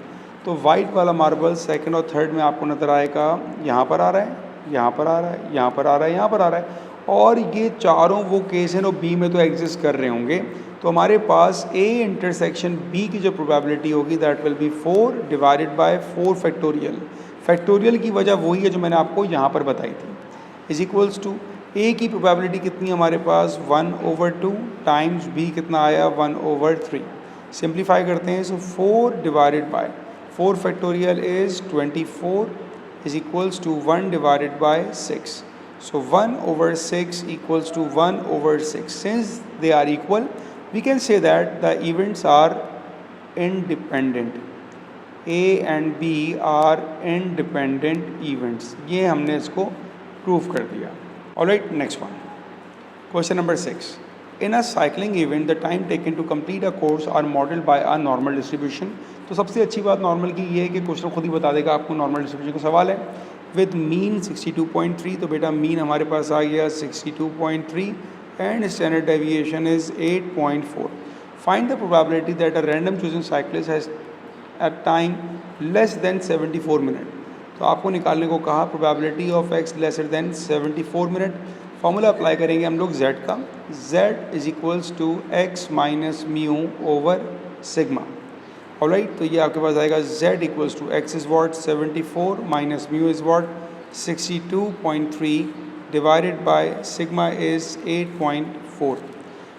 तो वाइट वाला मार्बल सेकंड और थर्ड में आपको नज़र आएगा, यहाँ पर आ रहा है, यहाँ पर आ रहा है, यहाँ पर आ रहा है, यहाँ पर आ रहा है। और ये चारों वो केस हैं जो बी में तो एग्जिस्ट कर रहे होंगे। तो हमारे पास ए इंटरसेक्शन बी की जो प्रोबेबिलिटी होगी that will B 4 divided by 4 factorial. Factorial की वजह वही है जो मैंने आपको यहाँ पर बताई थी, इज इक्वल्स टू ए की प्रोबेबिलिटी कितनी है हमारे पास 1/2 टाइम्स बी कितना आया 1/3। सिंप्लीफाई करते हैं, सो 4 divided by 4 factorial is 24 is equals to 1 divided by 6. So 1/6 equals to 1/6. Since they are equal, we can say that the events are independent. A and B are independent events. ये हमने इसको prove कर दिया। Alright, next one. Question number 6. In a cycling event, the time taken to complete a course are modeled by a normal distribution. तो सबसे अच्छी बात normal की ये है कि क्वेश्चन खुद ही बता देगा आपको नॉर्मल डिस्ट्रीब्यूशन का सवाल है। विद मीन 62.3, तो बेटा मीन हमारे पास आ गया 62.3 and standard deviation is 8.4। Find the probability that a random chosen cyclist has at time less than 74 minute. तो आपको निकालने को कहा probability of X lesser than 74 minute. Formula apply करेंगे हम लोग z का, z is equals to X minus mu over sigma. Alright, तो ये आपके पास आएगा z equals to X is what 74 minus mu is what 62.3 divided by sigma is 8.4।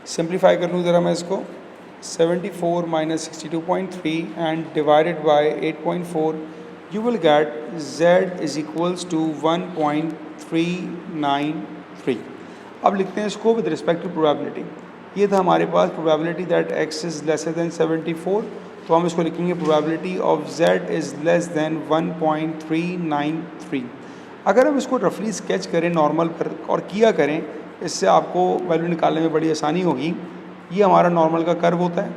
Simplify कर लूँ ज़रा मैं इसको, 74 minus 62.3 and divided by 8.4, you will get z is equals to 1.393। अब लिखते हैं इसको विद रिस्पेक्ट टू प्रोबेबिलिटी। ये था हमारे पास probability that x is lesser than 74, तो हम इसको लिखेंगे probability of z is less than 1.393। अगर हम इसको रफली स्केच करें नॉर्मल पर और किया करें, इससे आपको वैल्यू निकालने में बड़ी आसानी होगी। ये हमारा नॉर्मल का कर्व होता है,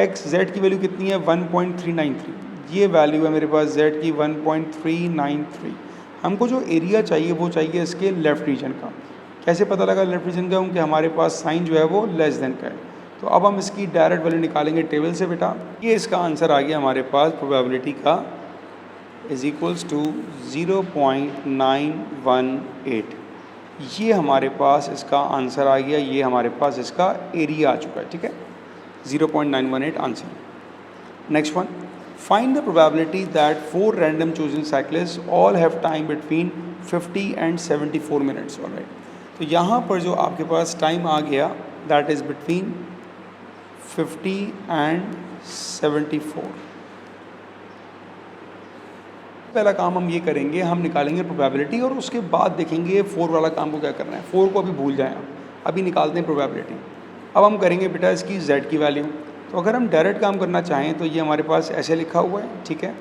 x z की वैल्यू कितनी है 1.393, ये वैल्यू है मेरे पास z की 1.393। हमको जो एरिया चाहिए वो चाहिए इसके लेफ़्ट रीजन का। कैसे पता लगा लेफ़्ट रीजन का? क्योंकि हमारे पास साइन जो है वो लेस देन का है। तो अब हम इसकी डायरेक्ट वैल्यू निकालेंगे टेबल से बेटा। ये इसका आंसर आ गया हमारे पास प्रोबेबिलिटी का इज़ इक्वल्स टू 0.918। ये हमारे पास इसका आंसर आ गया, ये हमारे पास इसका एरिया आ चुका है। ठीक है, 0.918 answer. Next one, find the probability that 4 random chosen cyclists all have time between 50 and 74 minutes। Alright, तो यहाँ पर जो आपके पास टाइम आ गया दैट इज़ बिटवीन 50 एंड 74। पहला काम हम ये करेंगे, हम निकालेंगे प्रोबेबिलिटी और उसके बाद देखेंगे 4 वाला काम को क्या करना है। 4 को अभी भूल जाएं, अभी निकालते हैं प्रोबेबिलिटी। अब हम करेंगे बेटा इसकी z की वैल्यू। तो अगर हम डायरेक्ट काम करना चाहें तो ये हमारे पास ऐसे लिखा हुआ है, ठीक है।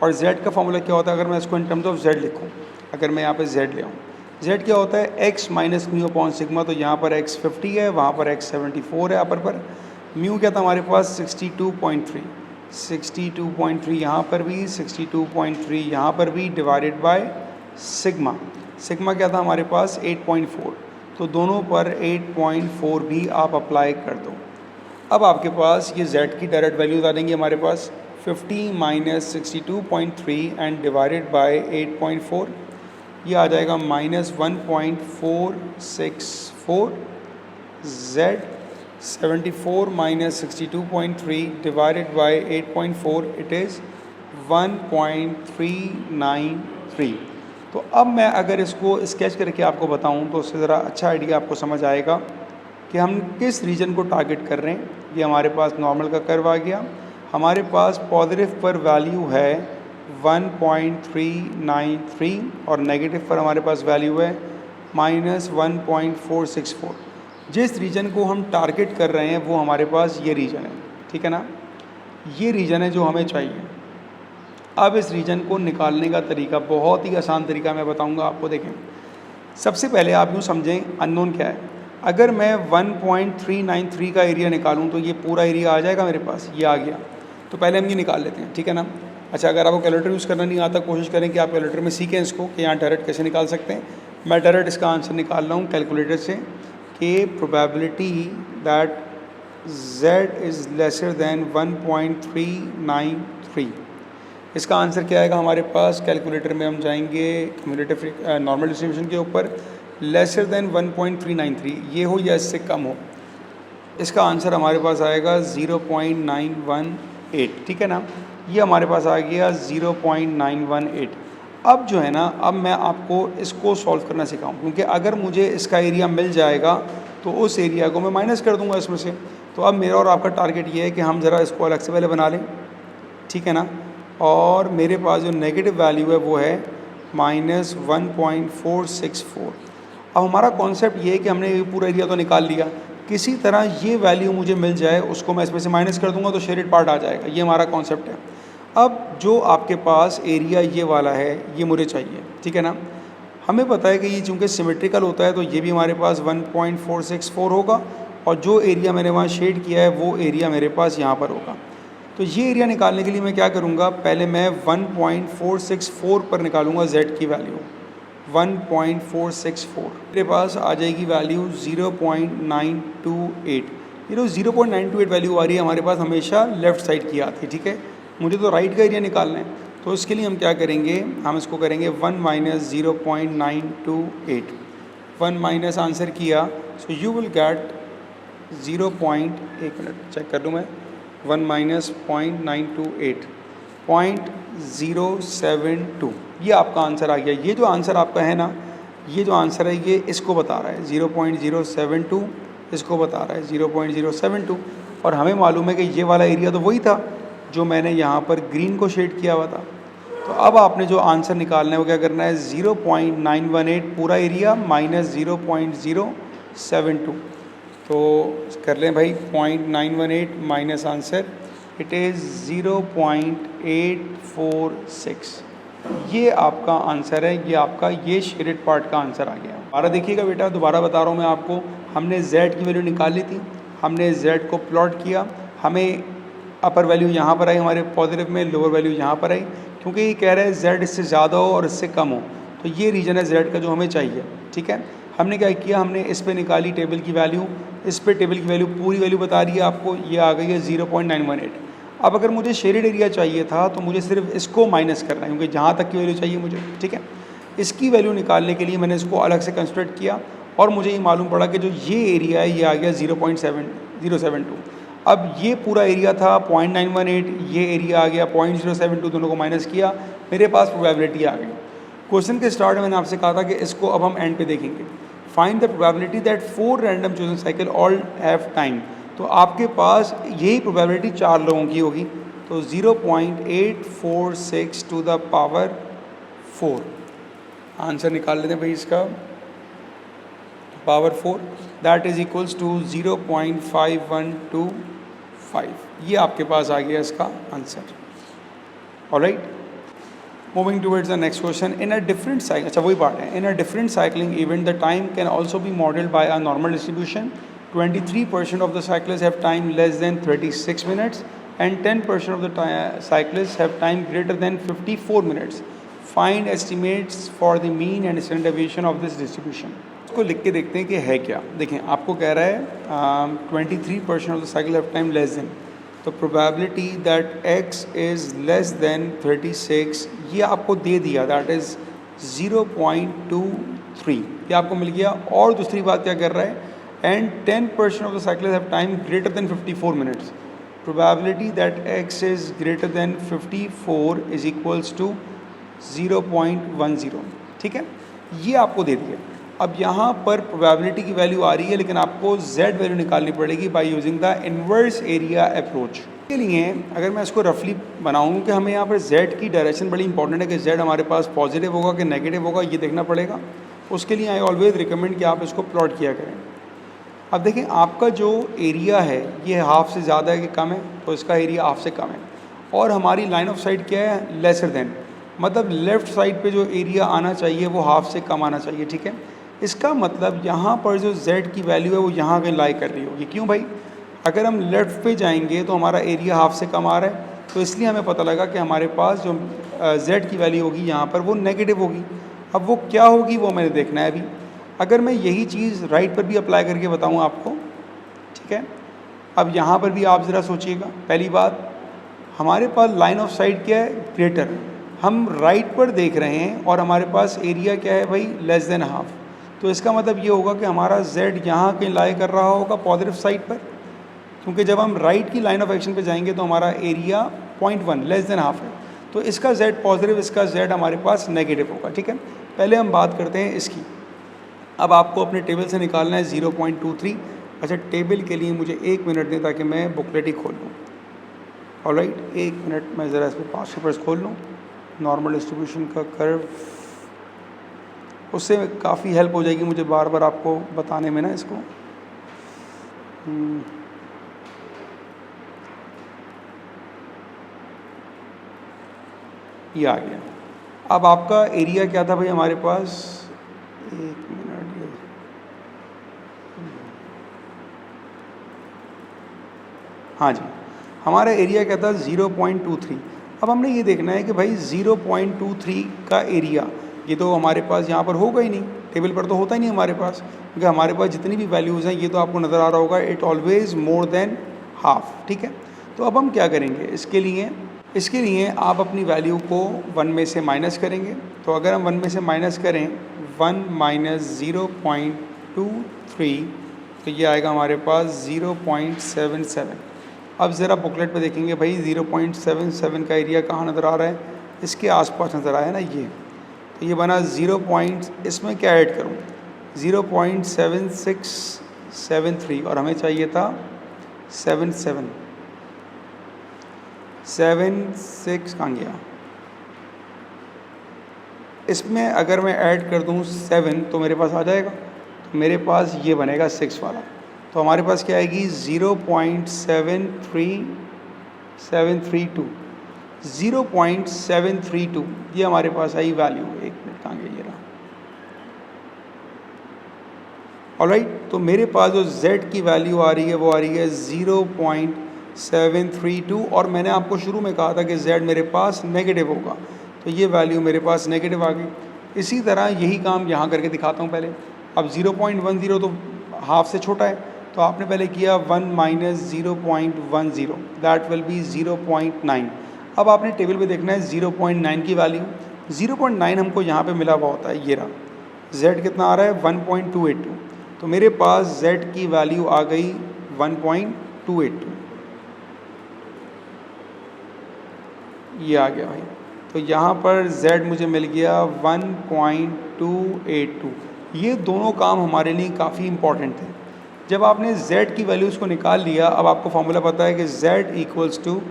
और z का फॉर्मूला क्या होता है? अगर मैं इसको इन टर्म्स ऑफ z लिखूँ, अगर मैं यहाँ पे z ले आऊँ, z क्या होता है x minus mu upon sigma. तो यहाँ पर x 50 है, वहाँ पर x 74 है अपर पर। म्यू क्या था हमारे पास 62.3 यहाँ पर भी, 62.3 यहाँ पर भी, डिवाइडेड बाय सिग्मा। सिग्मा क्या था हमारे पास 8.4, तो दोनों पर 8.4 भी आप अप्लाई कर दो। अब आपके पास ये z की डायरेक्ट वैल्यूज आ जाएंगी हमारे पास 50 माइनस 62.3 एंड डिवाइडेड बाय 8.4, ये आ जाएगा -1.464। z 74 minus 62.3 divided by 8.4, it is 1.393। तो अब मैं अगर इसको स्केच करके आपको बताऊं तो उससे ज़रा अच्छा आइडिया आपको समझ आएगा कि हम किस रीजन को टारगेट कर रहे हैं। ये हमारे पास नॉर्मल का कर्व आ गया, हमारे पास पॉजिटिव पर वैल्यू है 1.393 और नेगेटिव पर हमारे पास वैल्यू है -1.464। जिस रीजन को हम टारगेट कर रहे हैं वो हमारे पास ये रीजन है, ठीक है ना। ये रीजन है जो हमें चाहिए। अब इस रीजन को निकालने का तरीका बहुत ही आसान तरीका मैं बताऊंगा आपको। देखें, सबसे पहले आप यूँ समझें अननोन क्या है। अगर मैं 1.393 का एरिया निकालूं तो ये पूरा एरिया आ जाएगा मेरे पास, ये आ गया। तो पहले हम ये निकाल लेते हैं, ठीक है ना। अच्छा, अगर आपको कैलकुलेटर यूज़ करना नहीं आता, कोशिश करें कि आप कैलकुलेटर में सीखें इसको कि यहाँ डायरेक्ट कैसे निकाल सकते हैं। मैं डायरेक्ट इसका आंसर निकाल रहा हूँ कैलकुलेटर से कि probability that z is lesser than 1.393, इसका आंसर क्या आएगा हमारे पास। कैलकुलेटर में हम जाएंगे क्यूमुलेटिव नॉर्मल डिस्ट्रीब्यूशन के ऊपर, लेसर दैन 1.393 ये हो या इससे कम हो, इसका आंसर हमारे पास आएगा 0.918, ठीक है ना। ये हमारे पास आ गया 0.918। अब जो है ना, अब मैं आपको इसको सॉल्व करना सिखाऊं, क्योंकि अगर मुझे इसका एरिया मिल जाएगा तो उस एरिया को मैं माइनस कर दूंगा इसमें से। तो अब मेरा और आपका टारगेट ये है कि हम ज़रा इसको अलग से पहले बना लें, ठीक है ना। और मेरे पास जो नेगेटिव वैल्यू है वो है -1.464। अब हमारा कॉन्सेप्ट ये है कि हमने ये पूरा एरिया तो निकाल लिया, किसी तरह ये वैल्यू मुझे मिल जाए, उसको मैं इसमें से माइनस कर दूंगा तो शेडेड पार्ट आ जाएगा। ये हमारा कॉन्सेप्ट है। अब जो आपके पास एरिया ये वाला है ये मुझे चाहिए, ठीक है ना। हमें पता है कि ये चूँकि सिमेट्रिकल होता है तो ये भी हमारे पास 1.464 होगा, और जो एरिया मैंने वहाँ शेड किया है वो एरिया मेरे पास यहाँ पर होगा। तो ये एरिया निकालने के लिए मैं क्या करूँगा, पहले मैं 1.464 पर निकालूंगा z की वैल्यू 1.464, मेरे पास आ जाएगी वैल्यू 0.928। ये जो 0.928 वैल्यू आ रही है हमारे पास हमेशा लेफ़्ट साइड की आती है, ठीक है। मुझे तो राइट का एरिया निकालना है, तो इसके लिए हम क्या करेंगे, हम इसको करेंगे 1 - 0.928। 1 माइनस आंसर किया, so you will get 0. 1 minute check कर लूँ मैं, 1 माइनस 0.928 0.072, ये आपका आंसर आ गया। ये जो आंसर आपका है ना, ये जो आंसर है ये इसको बता रहा है 0.072, इसको बता रहा है 0.072। और हमें मालूम है कि ये वाला एरिया तो वही था जो मैंने यहाँ पर ग्रीन को शेड किया हुआ था। तो अब आपने जो आंसर निकालना है वो क्या करना है, 0.918 पूरा एरिया माइनस 0.072। तो कर लें भाई, 0.918 माइनस आंसर, इट इज़ 0.846। ये आपका आंसर है, ये आपका ये शेडेड पार्ट का आंसर आ गया। दोबारा देखिएगा बेटा, दोबारा बता रहा हूँ मैं आपको, हमने z की वैल्यू निकाल ली थी, हमने z को प्लॉट किया, हमें अपर वैल्यू यहाँ पर आई हमारे पॉजिटिव में, लोअर वैल्यू यहाँ पर आई, क्योंकि ये कह रहा है z इससे ज़्यादा हो और इससे कम हो, तो ये रीजन है z का जो हमें चाहिए। ठीक है, हमने क्या किया, हमने इस पे निकाली टेबल की वैल्यू, इस पे टेबल की वैल्यू पूरी वैल्यू बता रही है आपको, ये आ गई है 0.918। अब अगर मुझे शेडेड एरिया चाहिए था तो मुझे सिर्फ इसको माइनस करना है, क्योंकि जहाँ तक की वैल्यू चाहिए मुझे। ठीक है, इसकी वैल्यू निकालने के लिए मैंने इसको अलग से कंसिडर किया और मुझे ये मालूम पड़ा कि जो ये एरिया है ये आ गया 0.7072। अब ये पूरा एरिया था 0.918, ये एरिया आ गया 0.072, दोनों को माइनस किया, मेरे पास प्रोबेबिलिटी आ गई। क्वेश्चन के स्टार्ट में मैंने आपसे कहा था कि इसको अब हम एंड पे देखेंगे। Find the probability that 4 random chosen cycle all have time. तो आपके पास यही प्रोबेबिलिटी 4 लोगों की होगी, तो 0.846 टू द पावर 4। आंसर निकाल लेते हैं भाई इसका, power 4 that is equals to 0.5125। ये आपके पास आ गया इसका answer. Alright, moving towards the next question. In a different cycle, अच्छा वही पार्ट है, in a different cycling event the time can also be modelled by a normal distribution. 23% of the cyclists have time less than 36 minutes and 10% of the cyclists have time greater than 54 minutes. Find estimates for the mean and standard deviation of this distribution. इसको लिख के देखते हैं कि है क्या। देखें, आपको कह रहा है 23% of the cycle have time less than, तो probability that x is less than 36 ये आपको दे दिया, that is 0.23, ये आपको मिल गया। और दूसरी बात क्या कर रहा है, and 10% of the cyclists have time greater than 54 minutes. Probability that x is greater than 54 is equals to 0.10। ठीक है, ये आपको दे दिया। अब यहाँ पर प्रोबेबिलिटी की वैल्यू आ रही है, लेकिन आपको z वैल्यू निकालनी पड़ेगी by using the inverse area approach. के लिए अगर मैं इसको रफली बनाऊँ कि हमें यहाँ पर z की डायरेक्शन बड़ी इंपॉर्टेंट है कि z हमारे पास पॉजिटिव होगा कि नेगेटिव होगा, ये देखना पड़ेगा। उसके लिए आई ऑलवेज रिकमेंड कि आप इसको प्लॉट किया करें। अब देखें, आपका जो एरिया है ये हाफ से ज़्यादा है कि कम है, तो इसका एरिया हाफ से कम है। और हमारी लाइन ऑफ साइट क्या है, लेसर देन, मतलब लेफ़्ट साइड पे जो एरिया आना चाहिए वो हाफ से कम आना चाहिए। ठीक है, इसका मतलब यहाँ पर जो z की वैल्यू है वो यहाँ कहीं लाई कर रही होगी। क्यों भाई, अगर हम लेफ़्ट पे जाएंगे तो हमारा एरिया हाफ से कम आ रहा है, तो इसलिए हमें पता लगा कि हमारे पास जो z की वैल्यू होगी यहाँ पर वो नेगेटिव होगी। अब वो क्या होगी वो मैंने देखना है अभी। अगर मैं यही चीज़ राइट पर भी अप्लाई करके बताऊँ आपको, ठीक है, अब यहाँ पर भी आप ज़रा सोचिएगा। पहली बात, हमारे पास लाइन ऑफ साइट क्या है, ग्रेटर, हम राइट पर देख रहे हैं और हमारे पास एरिया क्या है भाई, लेस देन हाफ। तो इसका मतलब ये होगा कि हमारा z यहाँ कहीं लाई कर रहा होगा पॉजिटिव साइड पर, क्योंकि जब हम राइट की लाइन ऑफ एक्शन पे जाएंगे तो हमारा एरिया 0.1 लेस देन हाफ है, तो इसका z पॉजिटिव, इसका z हमारे पास नेगेटिव होगा। ठीक है, पहले हम बात करते हैं इसकी। अब आपको अपने टेबल से निकालना है 0.23। अच्छा, टेबल के लिए मुझे 1 मिनट दें ताकि मैं बुकलेट ही खोल लूँ। ऑलराइट, 1 मिनट मैं ज़रा इस पर पास्ट पेपर्स खोल लूँ। नॉर्मल डिस्ट्रीब्यूशन का कर्व, उससे काफ़ी हेल्प हो जाएगी मुझे बार बार आपको बताने में ना इसको। ये आ गया। अब आपका एरिया क्या था भाई हमारे पास, 1 मिनट, हाँ जी, हमारा एरिया क्या था 0.23। अब हमने ये देखना है कि भाई 0.23 का एरिया ये तो हमारे पास यहाँ पर होगा ही नहीं, टेबल पर तो होता ही नहीं हमारे पास, क्योंकि हमारे पास जितनी भी वैल्यूज़ हैं ये तो आपको नज़र आ रहा होगा, it always more than half. ठीक है, तो अब हम क्या करेंगे इसके लिए आप अपनी वैल्यू को 1 में से माइनस करेंगे। तो अगर हम 1 में से माइनस करें 1 माइनस 0.23, तो ये आएगा हमारे पास 0.77। अब ज़रा बुकलेट पे देखेंगे भाई 0.77 का एरिया कहाँ नज़र आ रहा है, इसके आसपास नज़र आया ना ये, तो ये बना 0. इसमें क्या ऐड करूँ, 0.7673 और हमें चाहिए था 76 कहाँ गया। इसमें अगर मैं ऐड कर दूँ 7 तो मेरे पास आ जाएगा, तो मेरे पास ये बनेगा 6 वाला। तो हमारे पास क्या आएगी 0.732, 0.732 ये हमारे पास आई वैल्यू। एक मिनट कहाँ गया ये रहा। ऑलराइट, तो मेरे पास जो z की वैल्यू आ रही है वो आ रही है 0.732 और मैंने आपको शुरू में कहा था कि z मेरे पास नेगेटिव होगा, तो ये वैल्यू मेरे पास नेगेटिव आ गई। इसी तरह यही काम यहाँ करके दिखाता हूँ पहले। अब 0.10 तो हाफ से छोटा है, तो आपने पहले किया 1 माइनस 0.10, दैट विल बी 0.9। अब आपने टेबल पे देखना है 0.9 की वैल्यू, 0.9 हमको यहाँ पे मिला हुआ होता है, ये रहा। z कितना आ रहा है 1.282, तो मेरे पास z की वैल्यू आ गई 1.282, ये आ गया भाई। तो यहाँ पर z मुझे मिल गया 1.282। ये दोनों काम हमारे लिए काफ़ी इंपॉर्टेंट थे। जब आपने z की वैल्यूज़ को निकाल लिया, अब आपको फॉर्मूला पता है कि z equals to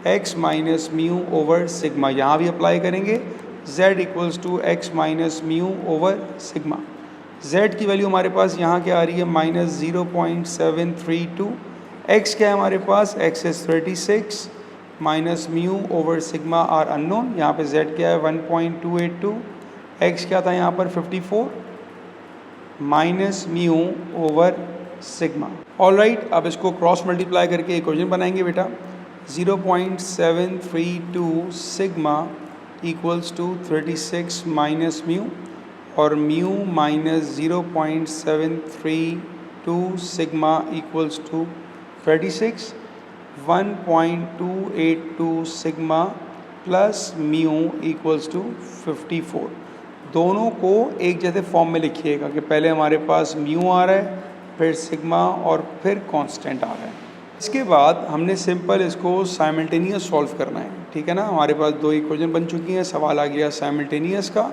x minus mu over sigma, यहाँ भी अप्लाई करेंगे z equals to x minus mu over sigma. z की वैल्यू हमारे पास यहाँ क्या आ रही है माइनस 0.732, x क्या है हमारे पास, x is 36 minus mu over sigma are unknown, यहाँ पे z क्या है 1.282, x क्या था यहाँ पर 54 minus mu over sigma. Alright, अब इसको क्रॉस मल्टीप्लाई करके इक्वेशन बनाएंगे बेटा। 0.732 sigma equals to 36 minus mu, और mu minus 0.732 sigma equals to 36, 1.282 sigma plus mu equals to 54। दोनों को एक जैसे फॉर्म में लिखिएगा कि पहले हमारे पास म्यू आ रहा है, फिर सिग्मा और फिर कांस्टेंट आ रहा है। इसके बाद हमने सिंपल इसको साइमल्टेनियस सॉल्व करना है, ठीक है ना। हमारे पास दो इक्वेशन बन चुकी हैं, सवाल आ गया साइमल्टेनियस का।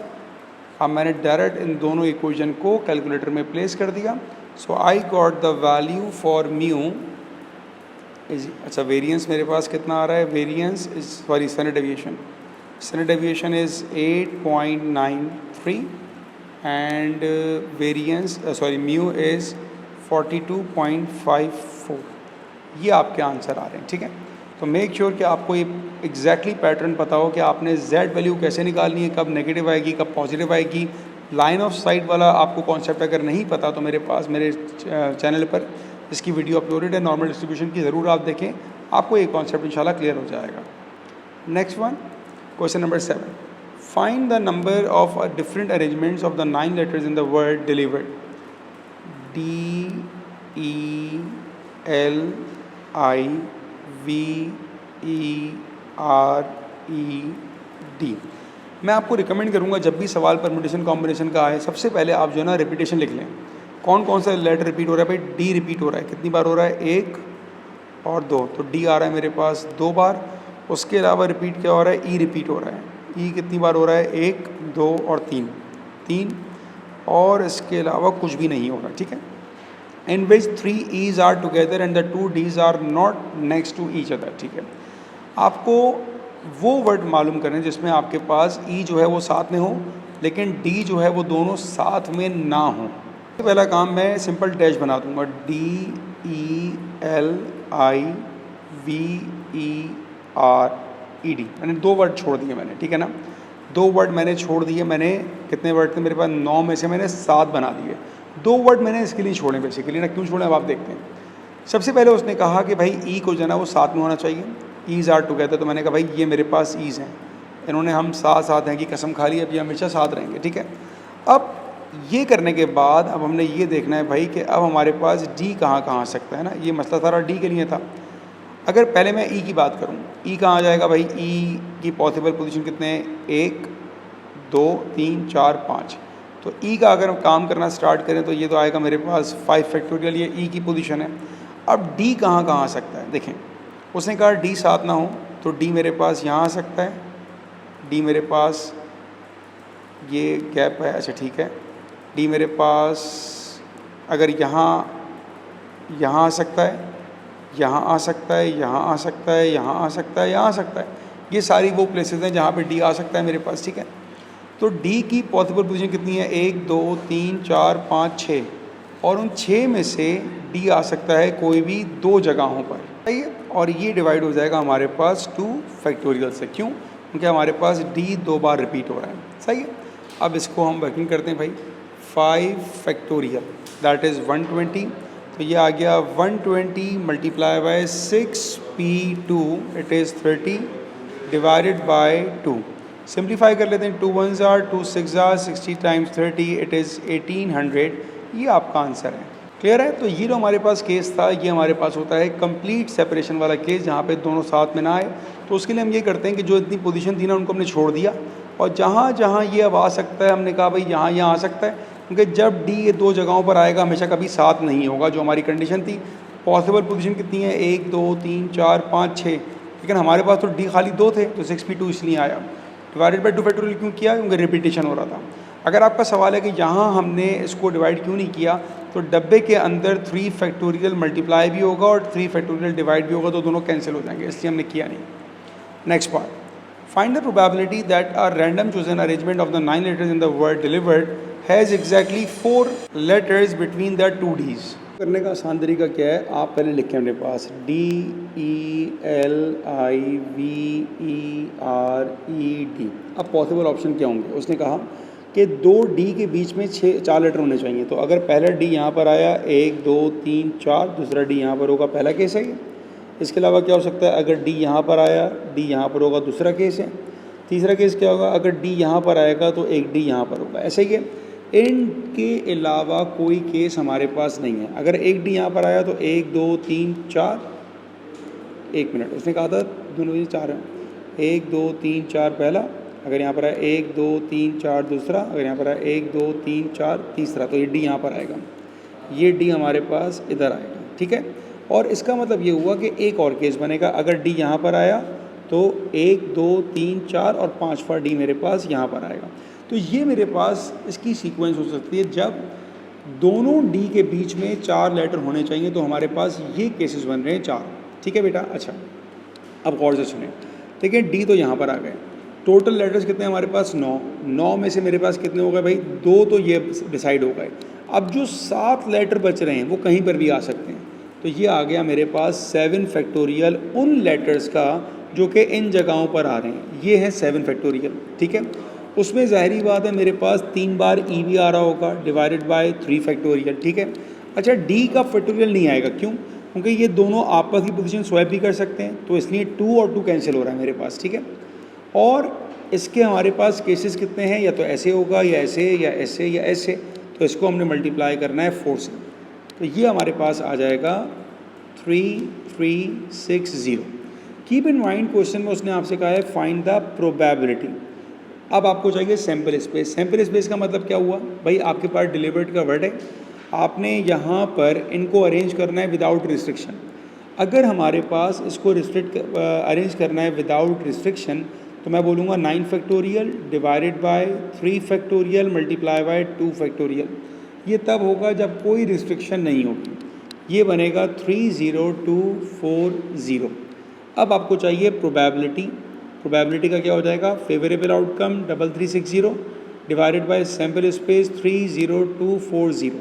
अब मैंने डायरेक्ट इन दोनों इक्वेशन को कैलकुलेटर में प्लेस कर दिया। So I got the value for mu is, अच्छा वेरिएंस मेरे पास कितना आ रहा है, variance is sorry standard deviation, standard deviation is 8.93 and variance sorry mu is 42.54। ये आपके आंसर आ रहे हैं, ठीक है। तो मेक श्योर कि आपको ये एग्जैक्टली पैटर्न पता हो कि आपने z वैल्यू कैसे निकालनी है, कब नेगेटिव आएगी कब पॉजिटिव आएगी। लाइन ऑफ साइट वाला आपको कॉन्सेप्ट अगर नहीं पता तो मेरे पास मेरे चैनल पर इसकी वीडियो अपलोडेड है, नॉर्मल डिस्ट्रीब्यूशन की, ज़रूर आप देखें, आपको ये कॉन्सेप्ट इंशाल्लाह क्लियर हो जाएगा। Next one, question number 7, find the number of different arrangements of the 9 letters in the word delivered. DELIVERED। मैं आपको रिकमेंड करूंगा जब भी सवाल परमुटेशन कॉम्बिनेशन का आए, सबसे पहले आप जो है ना रिपीटेशन लिख लें। कौन कौन सा लेटर रिपीट हो रहा है भाई, डी रिपीट हो रहा है, कितनी बार हो रहा है, 1 और 2, तो डी आ रहा है मेरे पास 2 बार। उसके अलावा रिपीट क्या हो रहा है, ई रिपीट हो रहा है, ई कितनी बार हो रहा है, 1 2 और 3, और इसके अलावा कुछ भी नहीं हो रहा, ठीक है। In which 3 Es are together and the 2 Ds are not next to each other, ठीक है। आपको वो वर्ड मालूम करना है जिसमें आपके पास ई जो है वो साथ में हो, लेकिन डी जो है वो दोनों साथ में ना हो। पहला काम मैं सिंपल डैश बना दूंगा, DELIVERED। मैंने 2 वर्ड छोड़ दिए मैंने, ठीक है ना, 2 वर्ड मैंने छोड़ दिए। मैंने कितने वर्ड थे मेरे पास, 9 में से मैंने 7 बना दिए। 2 वर्ड मैंने इसके लिए छोड़े बेसिकली ना, क्यों छोड़े अब आप देखते हैं। सबसे पहले उसने कहा कि भाई ई को जो है ना वो साथ में होना चाहिए, ईज आर टुगेदर, तो मैंने कहा भाई ये मेरे पास ईज हैं, इन्होंने हम साथ हैं कि कसम खा ली, अब ये हमेशा साथ रहेंगे, ठीक है। अब ये करने के बाद अब हमने ये देखना है भाई कि अब हमारे पास डी कहाँ आ सकता है ना, ये मसला सारा डी के लिए था। अगर पहले मैं ई की बात करूँ, ई कहाँ आ जाएगा भाई, ई की पॉसिबल पोजीशन कितने हैं, 1 2 3 4 5, तो ई का अगर हम काम करना स्टार्ट करें तो ये तो आएगा मेरे पास 5 फैक्टोरियल, ये ई की पोजीशन है। अब डी कहाँ कहाँ आ सकता है, देखें उसने कहा डी 7 ना हो तो डी मेरे पास यहाँ आ सकता है, डी मेरे पास ये गैप है, अच्छा ठीक है, डी मेरे पास अगर यहाँ आ सकता है, यहाँ आ सकता है, यहाँ आ सकता है, यहाँ आ सकता है, यहाँ आ सकता है, ये सारी वो प्लेसेस हैं जहाँ पे डी आ सकता है मेरे पास, ठीक है। तो डी की पॉसिबल पोजीशन कितनी है, 1 2 3 4 5 6, और उन 6 में से डी आ सकता है कोई भी 2 जगहों पर, सही है। और ये डिवाइड हो जाएगा हमारे पास 2 फैक्टोरियल से, क्यों, क्योंकि हमारे पास डी 2 बार रिपीट हो रहा है, सही है। अब इसको हम वर्किंग करते हैं भाई, 5 फैक्टोरियल दैट इज़ 120, तो ये आ गया 120 multiply by 6p2 it is 30 divided by 2। Simplify कर लेते हैं, 2 1s are 2 6 are 60 times 30 it is 1800, ये आपका आंसर है। क्लियर है। तो ये जो हमारे पास केस था, ये हमारे पास होता है कंप्लीट सेपरेशन वाला केस, जहाँ पे दोनों साथ में ना आए। तो उसके लिए हम ये करते हैं कि जो इतनी पोजीशन थी ना उनको हमने छोड़ दिया, और जहाँ जहाँ ये अब आ सकता है हमने कहा भाई यहाँ यहाँ आ सकता है, क्योंकि जब डी ये 2 जगहों पर आएगा हमेशा कभी साथ नहीं होगा, जो हमारी कंडीशन थी। पॉसिबल पोजीशन कितनी है, 1 2 3 4 5 6, लेकिन हमारे पास तो डी खाली 2 थे, तो 6p2 इसलिए आया। डिवाइडेड बाई 2 फैक्टोरियल क्यों किया, क्योंकि रिपीटेशन हो रहा था। अगर आपका सवाल है कि यहाँ हमने इसको डिवाइड क्यों नहीं किया, तो डब्बे के अंदर 3 फैक्टोरियल मल्टीप्लाई भी होगा और 3 फैक्टोरियल डिवाइड भी होगा, तो दोनों कैंसिल हो जाएंगे, इसलिए हमने किया नहीं। Next part, find the probability that a random chosen arrangement of the 9 letters in the word delivered has exactly 4 letters between the 2 डीज। करने का आसान तरीका क्या है, आप पहले लिखें अपने पास DELIVERED। अब पॉसिबल ऑप्शन क्या होंगे, उसने कहा कि 2D के बीच में 4 लेटर होने चाहिए। तो अगर पहला D यहाँ पर आया, 1 2 3 4, दूसरा D यहाँ पर होगा, पहला केस है ये। इसके अलावा क्या हो सकता है, अगर D यहाँ पर आया, D यहाँ पर होगा, दूसरा केस है। तीसरा केस क्या होगा, अगर D यहाँ पर आएगा तो एक D यहाँ पर होगा, ऐसा ही है। इनके अलावा कोई केस हमारे पास नहीं है। अगर एक D यहाँ पर आया तो 1 2 3 4, 1 मिनट, उसने कहा था दोनों ये 4 हैं, 1 2 3 4 पहला, अगर यहाँ पर आया 1 2 3 4 दूसरा, अगर यहाँ पर आया 1 2 3 4 तीसरा, तो ये D यहाँ पर आएगा, ये D हमारे पास इधर आएगा, ठीक है। और इसका मतलब ये हुआ कि एक और केस बनेगा, अगर D यहाँ पर आया तो 1 2 3 4 और 5वां D मेरे पास यहाँ पर आएगा। तो ये मेरे पास इसकी सीक्वेंस हो सकती है जब दोनों D के बीच में 4 लेटर होने चाहिए, तो हमारे पास ये केसेस बन रहे हैं 4, ठीक है बेटा। अच्छा, अब गौर से सुने, देखिए D तो यहाँ पर आ गए, टोटल लेटर्स कितने हैं हमारे पास, 9 में से मेरे पास कितने हो गए भाई, 2 तो ये डिसाइड हो गए। अब जो 7 लेटर बच रहे हैं वो कहीं पर भी आ सकते हैं, तो ये आ गया मेरे पास 7 फैक्टोरियल उन लेटर्स का जो कि इन जगहों पर आ रहे हैं, ये है 7 फैक्टोरियल, ठीक है। उसमें ज़ाहरी बात है मेरे पास 3 बार ई भी आ रहा होगा डिवाइडेड बाय 3 फैक्टोरियल, ठीक है। अच्छा, डी का फैक्टोरियल नहीं आएगा, क्यों, क्योंकि ये दोनों आपस की पोजीशन स्वैप भी कर सकते हैं, तो इसलिए 2 और 2 कैंसिल हो रहा है मेरे पास, ठीक है। और इसके हमारे पास केसेस कितने हैं, या तो ऐसे होगा या ऐसे या ऐसे या ऐसे, तो इसको हमने मल्टीप्लाई करना है 4 से, तो ये हमारे पास आ जाएगा 3360। कीप इन माइंड क्वेश्चन में उसने आपसे कहा है फाइंड द प्रोबेबिलिटी। अब आपको चाहिए सैम्पल स्पेस। सैम्पल स्पेस का मतलब क्या हुआ भाई, आपके पास डिलीवर्ड का वर्ड है, आपने यहाँ पर इनको अरेंज करना है विदाउट रिस्ट्रिक्शन। अगर हमारे पास इसको अरेंज करना है विदाउट रिस्ट्रिक्शन, तो मैं बोलूँगा 9 factorial divided by 3 factorial multiply by 2 factorial. ये तब होगा जब कोई रिस्ट्रिक्शन नहीं होगी, ये बनेगा 30240। अब आपको चाहिए प्रोबेबिलिटी। प्रोबेबिलिटी का क्या हो जाएगा, favourable outcome 3360 divided by sample space 30240।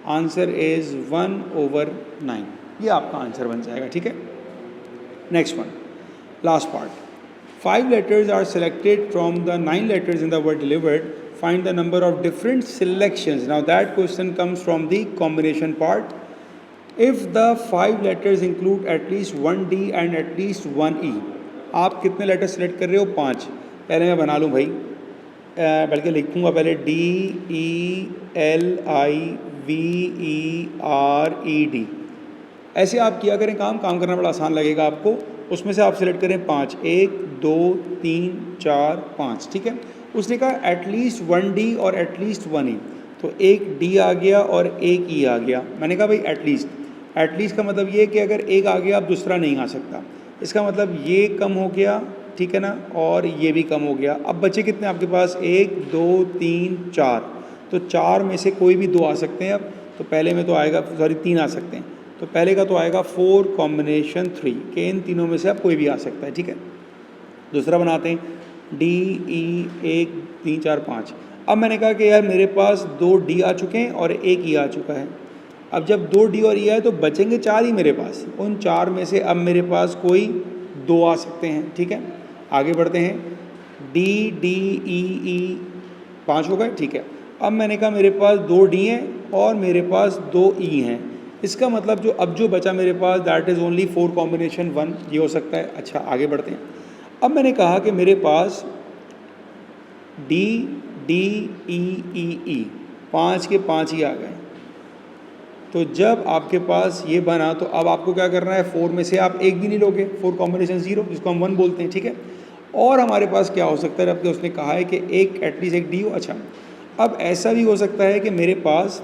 Answer is 1/9। ये आपका आंसर बन जाएगा, ठीक है। Next one, last part. 5 letters are selected from the 9 letters in the word delivered. Find the number of different selections. Now that question comes from the combination part. If the 5 letters include at least 1 D and at least 1 E. आप कितने letter select कर रहे हो, 5। पहले मैं बना लूँ भाई, बल्कि लिखूँगा पहले DELIVERED। ऐसे आप किया करें, काम करना बड़ा आसान लगेगा आपको। उसमें से आप सिलेक्ट करें 5, 1 2 3 4 5, ठीक है। उसने कहा एटलीस्ट 1D और एटलीस्ट 1E, तो एक D आ गया और एक E आ गया। मैंने कहा भाई एटलीस्ट का मतलब ये है कि अगर एक आ गया अब दूसरा नहीं आ सकता, इसका मतलब ये कम हो गया, ठीक है ना, और ये भी कम हो गया। अब बचे कितने आपके पास, 1 2 3 4, तो 4 में से कोई भी 2 आ सकते हैं। अब तो पहले में तो आएगा, सॉरी 3 आ सकते हैं, तो पहले का तो आएगा 4 कॉम्बिनेशन 3, कि इन तीनों में से अब कोई भी आ सकता है, ठीक है। दूसरा बनाते हैं D E 1 3 4 5। अब मैंने कहा कि यार मेरे पास 2 D आ चुके हैं और एक E आ चुका है। अब जब 2 D और E आए तो बचेंगे 4 ही मेरे पास। उन 4 में से अब मेरे पास कोई 2 आ सकते हैं, ठीक है। आगे बढ़ते हैं, D D E E 5 हो गए, ठीक है। अब मैंने कहा मेरे पास 2 D हैं और मेरे पास 2 E हैं, इसका मतलब जो बचा मेरे पास दैट इज़ ओनली 4 कॉम्बिनेशन 1, ये हो सकता है। अच्छा आगे बढ़ते हैं। अब मैंने कहा कि मेरे पास D D E E E 5 के 5 ही आ गए। तो जब आपके पास ये बना तो अब आपको क्या करना है, 4 में से आप एक भी नहीं लोगे, 4 कॉम्बिनेशन 0, जिसको हम 1 बोलते हैं, ठीक है। और हमारे पास क्या हो सकता है, जबकि उसने कहा है कि एक एटलीस्ट एक D हो। अच्छा, अब ऐसा भी हो सकता है कि मेरे पास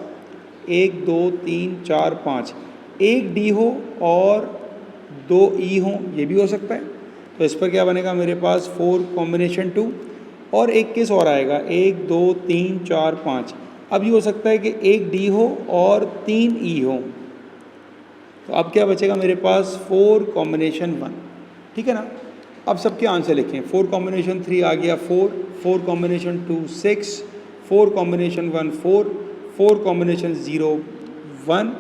1 2 3 4 5 एक D हो और 2 E हो, ये भी हो सकता है। तो इस पर क्या बनेगा, मेरे पास 4 कॉम्बिनेशन 2 और एक केस और आएगा, 1 2 3 4 5। अब ये हो सकता है कि एक D हो और 3 E हो, तो अब क्या बचेगा मेरे पास, 4 कॉम्बिनेशन 1, ठीक है ना। अब सबके आंसर लिखें, 4 कॉम्बिनेशन 3 आ गया 4, 4 कॉम्बिनेशन 2 6, 4 कॉम्बिनेशन 1 4, 4 कॉम्बिनेशन 0 1,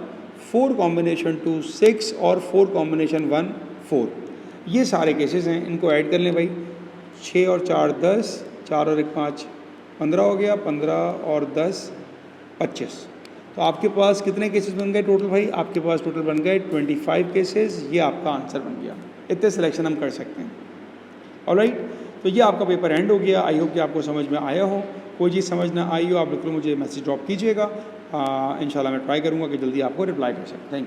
4 कॉम्बिनेशन 2 6 और 4 कॉम्बिनेशन 1 4। ये सारे केसेस हैं, इनको ऐड कर लें भाई। 6 और 4 10, 4 और 1 5, 15 हो गया, 15 और 10 25। तो आपके पास कितने केसेस बन गए टोटल भाई, आपके पास टोटल बन गए 25 केसेस। ये आपका आंसर बन गया। इतने सिलेक्शन हम कर सकते हैं। ऑलराइट, तो ये आपका पेपर एंड हो गया। आई होप कि आपको समझ में आया हो। कोई चीज़ समझ ना आई हो आप बिल्कुल मुझे मैसेज ड्रॉप कीजिएगा। इंशाल्लाह मैं ट्राई करूँगा कि जल्दी आपको रिप्लाई कर सकूँ। Thank you.